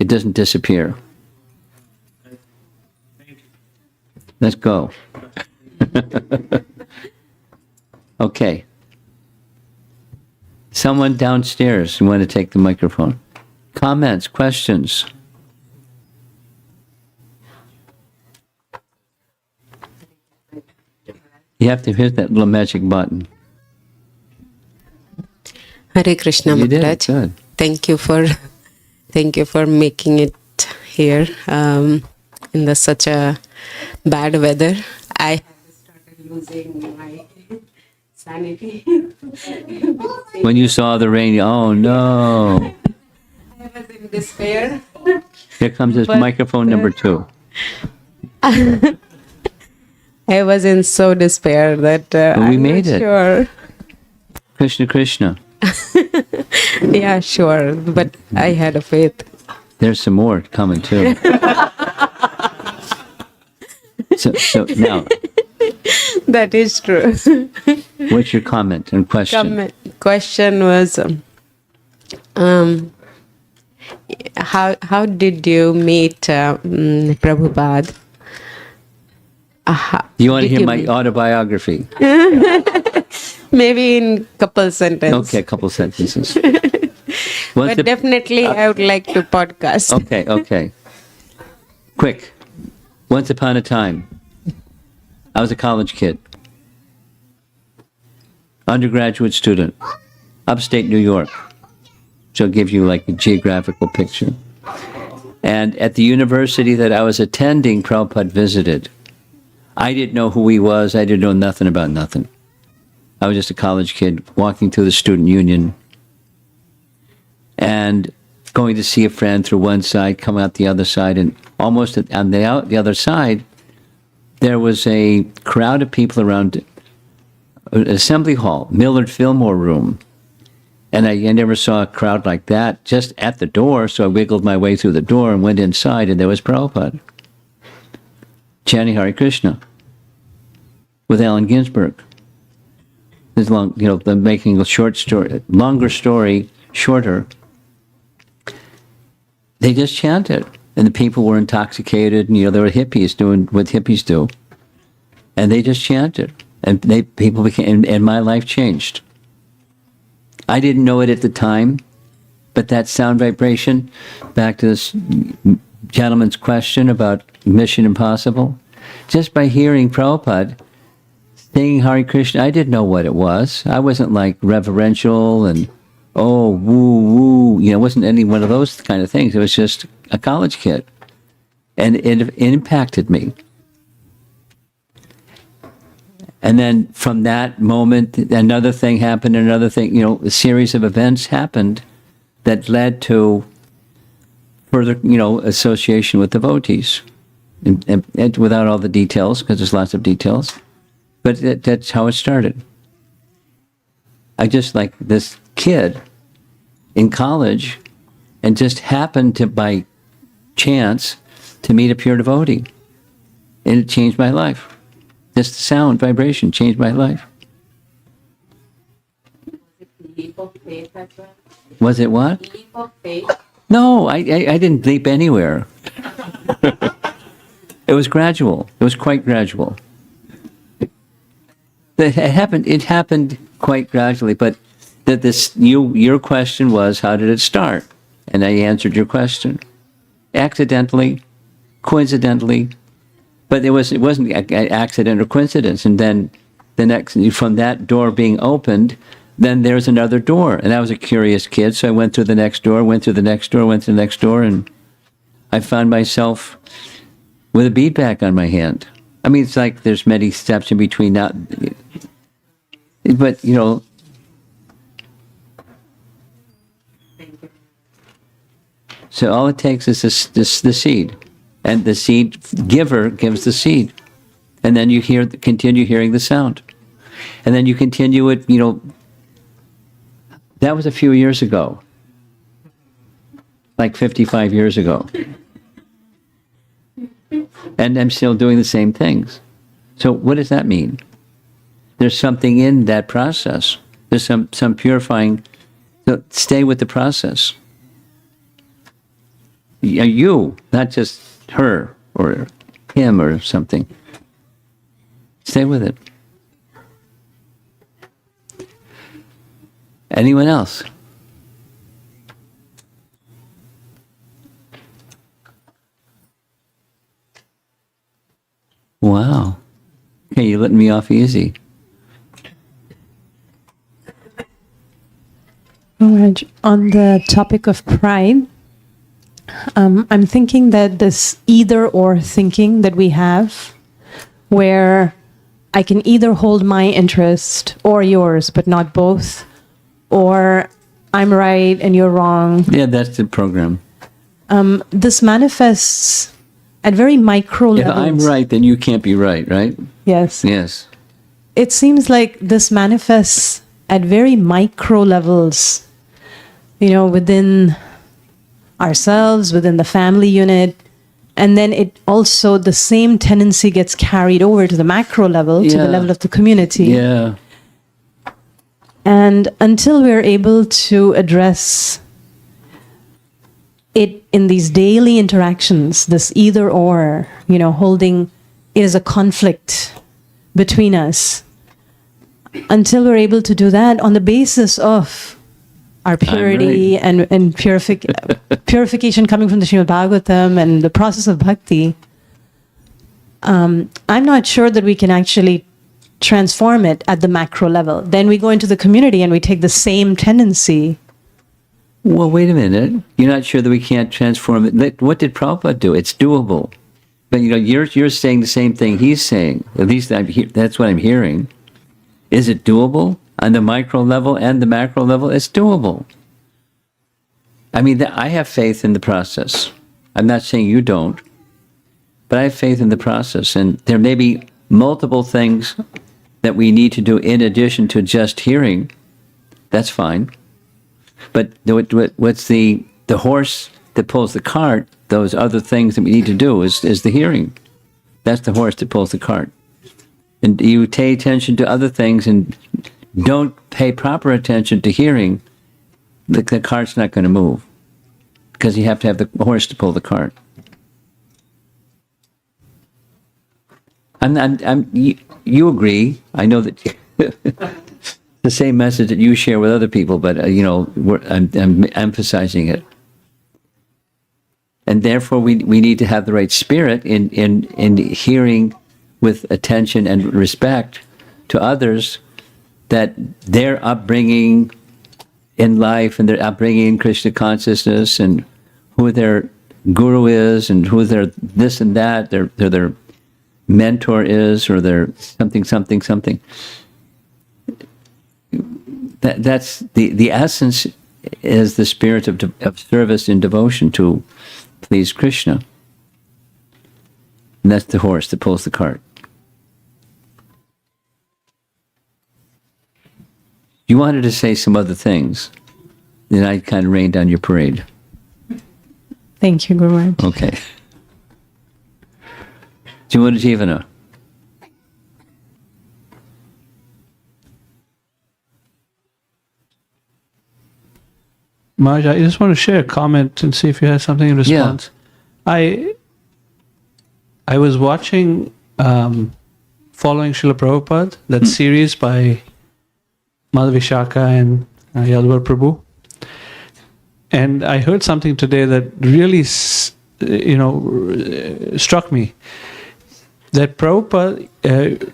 it doesn't disappear. Let's go. Okay. Someone downstairs, you want to take the microphone. Comments, questions? You have to hit that little magic button. Hare Krishna, You did, Maharaj. good. Thank you for making it here in such a bad weather. I started losing my sanity. When you saw the rain, oh no. I was in despair. Here comes this microphone number 2. I was in so despair that we I'm made not it. Sure. Krishna Krishna. Yeah, sure. But I had a faith. There's some more coming too. So now, That is true. what's your comment and question? Question was, how did you meet Prabhupada? You want to hear my autobiography? Maybe in couple sentences. Okay, a couple sentences. But definitely I would like to podcast. Okay. Quick. Once upon a time, I was a college kid, undergraduate student, upstate New York. So I'll give you like a geographical picture. And at the university that I was attending, Prabhupada visited. I didn't know who he was. I didn't know nothing about nothing. I was just a college kid walking through the student union and going to see a friend through one side, coming out the other side, and almost on the other side, there was a crowd of people around an assembly hall, Millard Fillmore room. And I never saw a crowd like that just at the door, so I wiggled my way through the door and went inside, and there was Prabhupada, chanting Hare Krishna. with Allen Ginsberg. This long, the making a short story, longer story, shorter. They just chanted, and the people were intoxicated, and they were hippies doing what hippies do, and they just chanted, and people became, and my life changed. I didn't know it at the time, but that sound vibration, back to this gentleman's question about Mission Impossible, just by hearing Prabhupada singing Hare Krishna, I didn't know what it was. I wasn't like reverential and, oh, woo, woo. It wasn't any one of those kind of things. It was just a college kid. And it impacted me. And then from that moment, another thing happened, another thing, a series of events happened that led to further, association with devotees. And without all the details, because there's lots of details. But that's how it started. I just like this kid in college and just happened to, by chance, to meet a pure devotee. And it changed my life. Just the sound, vibration changed my life. Was it what? No, I didn't leap anywhere. It was gradual. It was quite gradual. It happened quite gradually, but your question was, how did it start? And I answered your question. Accidentally, coincidentally, but it wasn't an accident or coincidence. And then from that door being opened, then there's another door. And I was a curious kid, so I went through the next door, went through the next door, went through the next door, and I found myself with a bead bag on my hand. I mean, it's like there's many steps in between now. But, so all it takes is the seed. And the seed giver gives the seed. And then you continue hearing the sound. And then you continue it, that was a few years ago. Like 55 years ago. And I'm still doing the same things. So what does that mean? There's something in that process. There's some purifying. So stay with the process. You, not just her or him or something. Stay with it. Anyone else? Wow. Okay, you're letting me off easy. Maharaj, on the topic of pride, I'm thinking that this either-or thinking that we have, where I can either hold my interest or yours, but not both, or I'm right and you're wrong. Yeah, that's the program. This manifests at very micro If levels. I'm right, then you can't be right, right? Yes. Yes. It seems like this manifests at very micro levels, within ourselves, within the family unit. And then it also, the same tendency gets carried over to the macro level, to the level of the community. Yeah. And until we're able to address it in these daily interactions, this either or, holding it as a conflict between us, until we're able to do that on the basis of our purity and purification coming from the Srimad Bhagavatam and the process of bhakti, I'm not sure that we can actually transform it at the macro level. Then we go into the community and we take the same tendency. Well, wait a minute. You're not sure that we can't transform it. What did Prabhupada do? It's doable. But you're saying the same thing he's saying. At least that's what I'm hearing. Is it doable on the micro level and the macro level? It's doable. I mean, I have faith in the process. I'm not saying you don't, but I have faith in the process. And there may be multiple things that we need to do in addition to just hearing. That's fine. But what's the horse that pulls the cart? Those other things that we need to do is the hearing. That's the horse that pulls the cart. and you pay attention to other things and don't pay proper attention to hearing, the cart's not going to move, because you have to have the horse to pull the cart. You agree. I know that the same message that you share with other people, but I'm emphasizing it. And therefore, we need to have the right spirit in hearing with attention and respect to others, that their upbringing in life and their upbringing in Krishna consciousness and who their guru is and who their this and that, their mentor is, or their something. That's the essence, is the spirit of service and devotion to please Krishna. And that's the horse that pulls the cart. You wanted to say some other things, then I kind of rained on your parade. Thank you, Guru Maharaj. Okay. Jivana Jivana. Maharaj, I just want to share a comment and see if you had something in response. Yeah. I was watching Following Srila Prabhupada, that series by Madhavi Shaka and Yadvar Prabhu. And I heard something today that really, struck me. That Prabhupada,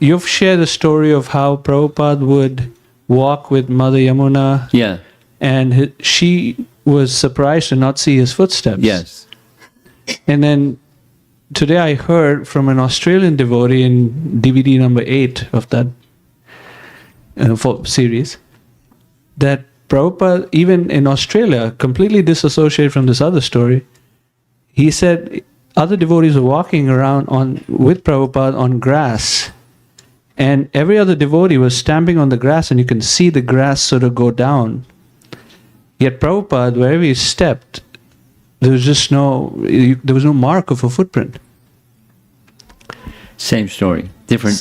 you've shared the story of how Prabhupada would walk with Mother Yamuna. Yeah. And she was surprised to not see his footsteps. Yes. And then today I heard from an Australian devotee in DVD number 8 of that series, that Prabhupada, even in Australia, completely disassociated from this other story. He said other devotees were walking around with Prabhupada on grass, and every other devotee was stamping on the grass, and you can see the grass sort of go down. Yet Prabhupada, wherever he stepped, there was no mark of a footprint. Same story, different,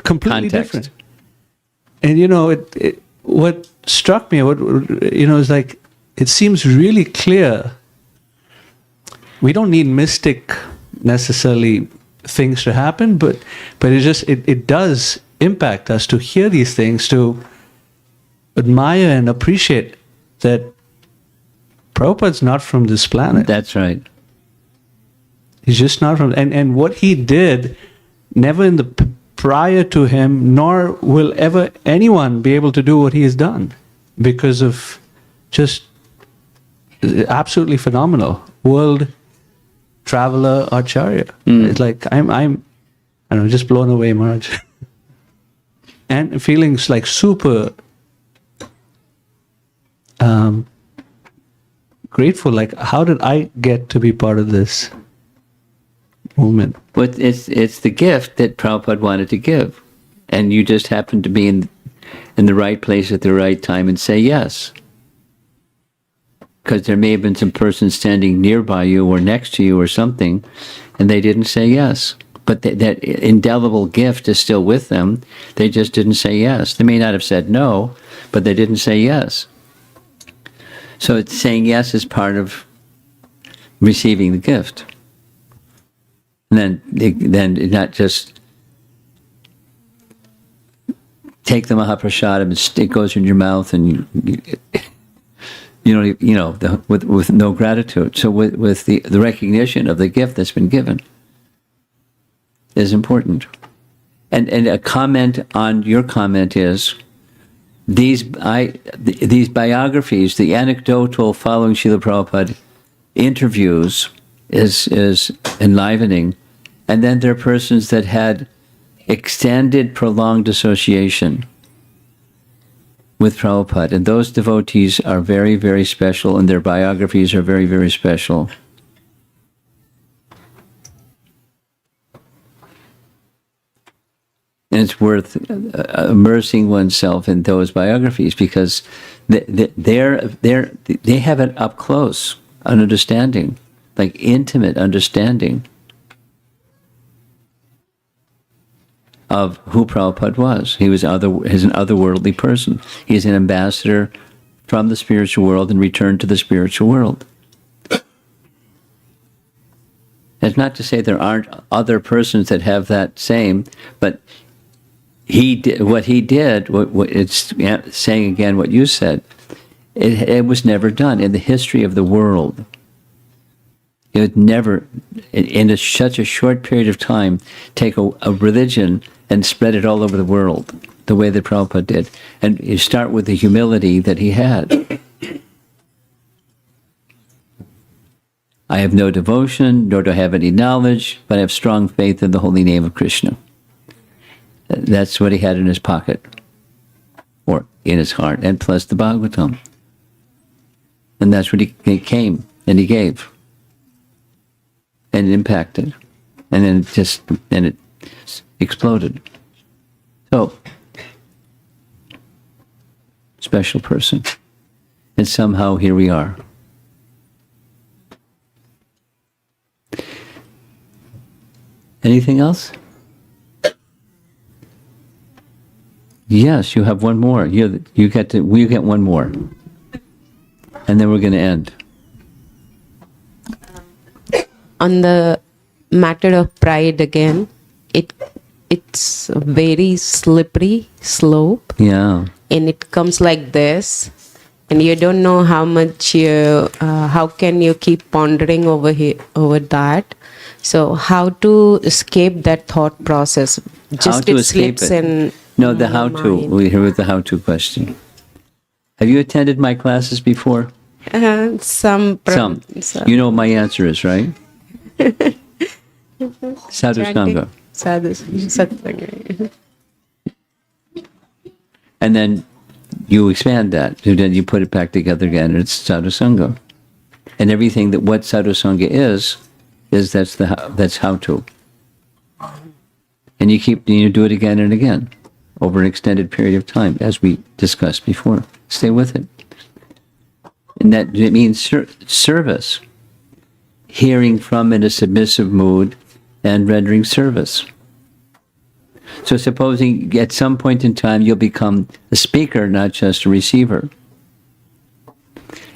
completely context. Different. And what struck me, is like, it seems really clear. We don't need mystic necessarily things to happen, but it does impact us to hear these things, to admire and appreciate that Prabhupada's not from this planet. That's right. He's just not from, and what he did, never in the prior to him, nor will ever anyone be able to do what he has done, because of just absolutely phenomenal world traveler Acharya. It's like I'm I don't know, just blown away, Maharaj. And feelings like super grateful, like, how did I get to be part of this movement? But it's the gift that Prabhupada wanted to give, and you just happened to be in the right place at the right time and say yes. Because there may have been some person standing nearby you or next to you or something, and they didn't say yes. But that indelible gift is still with them. They just didn't say yes. They may not have said no, but they didn't say yes. So it's saying yes is part of receiving the gift. And then not just take the Mahaprasad and it goes in your mouth and with no gratitude. So with the recognition of the gift that's been given is important. And a comment on your comment is, these biographies, the anecdotal following Srila Prabhupada interviews is enlivening. And then there are persons that had extended, prolonged association with Prabhupada. And those devotees are very, very special, and their biographies are very, very special. And it's worth immersing oneself in those biographies, because they have it up close, an understanding, like intimate understanding of who Prabhupada was. He's an otherworldly person. He's an ambassador from the spiritual world and returned to the spiritual world. It's not to say there aren't other persons that have that same, but what he did, it's saying again what you said, it was never done in the history of the world. It would never, in such a short period of time, take a religion and spread it all over the world, the way that Prabhupada did. And you start with the humility that he had. I have no devotion, nor do I have any knowledge, but I have strong faith in the holy name of Krishna. That's what he had in his pocket, or in his heart, and plus the Bhagavatam. And that's what he came and he gave. And it impacted. And then it exploded. So, special person. And somehow here we are. Anything else? Yes, you have one more. You get one more. And then we're going to end. On the matter of pride again, it's a very slippery slope. Yeah. And it comes like this, and you don't know how much how can you keep pondering over that. So how to escape that thought process? Just it slips in. No, the how to. We're here with the how to question. Have you attended my classes before? Some. You know what my answer is, right? Sadhu Sangha. And then you expand that. So then you put it back together again, and it's Sadhu Sangha. And everything that what Sadhu Sangha is that's how to. And you do it again and again over an extended period of time, as we discussed before. Stay with it. And that it means service. Hearing from in a submissive mood and rendering service. So supposing at some point in time you'll become a speaker, not just a receiver.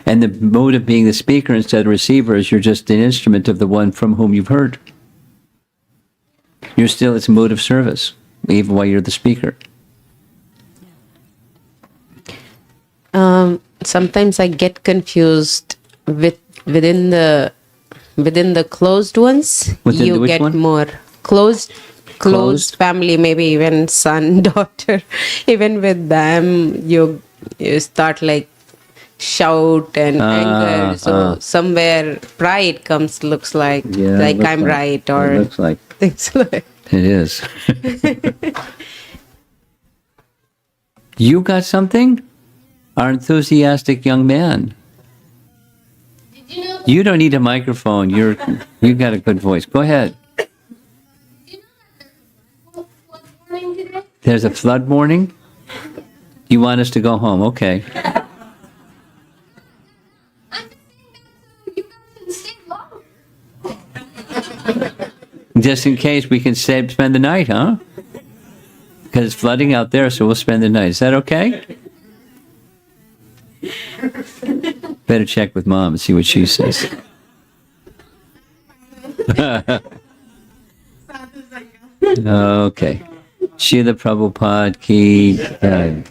And the mode of being the speaker instead of receiver is you're just an instrument of the one from whom you've heard. It's a mode of service, even while you're the speaker. Sometimes I get confused within the closed ones. You get one? more closed family, maybe even son, daughter. Even with them, you start like shout and anger. So somewhere pride looks like I'm right, or it looks like things like. It is. You got something? Our enthusiastic young man. You don't need a microphone. You got a good voice. Go ahead. There's a flood warning? You want us to go home? Okay. Just in case we can spend the night, huh? Because it's flooding out there, so we'll spend the night. Is that okay? Better check with Mom and see what she says. Okay. Srila Prabhupada ki jai.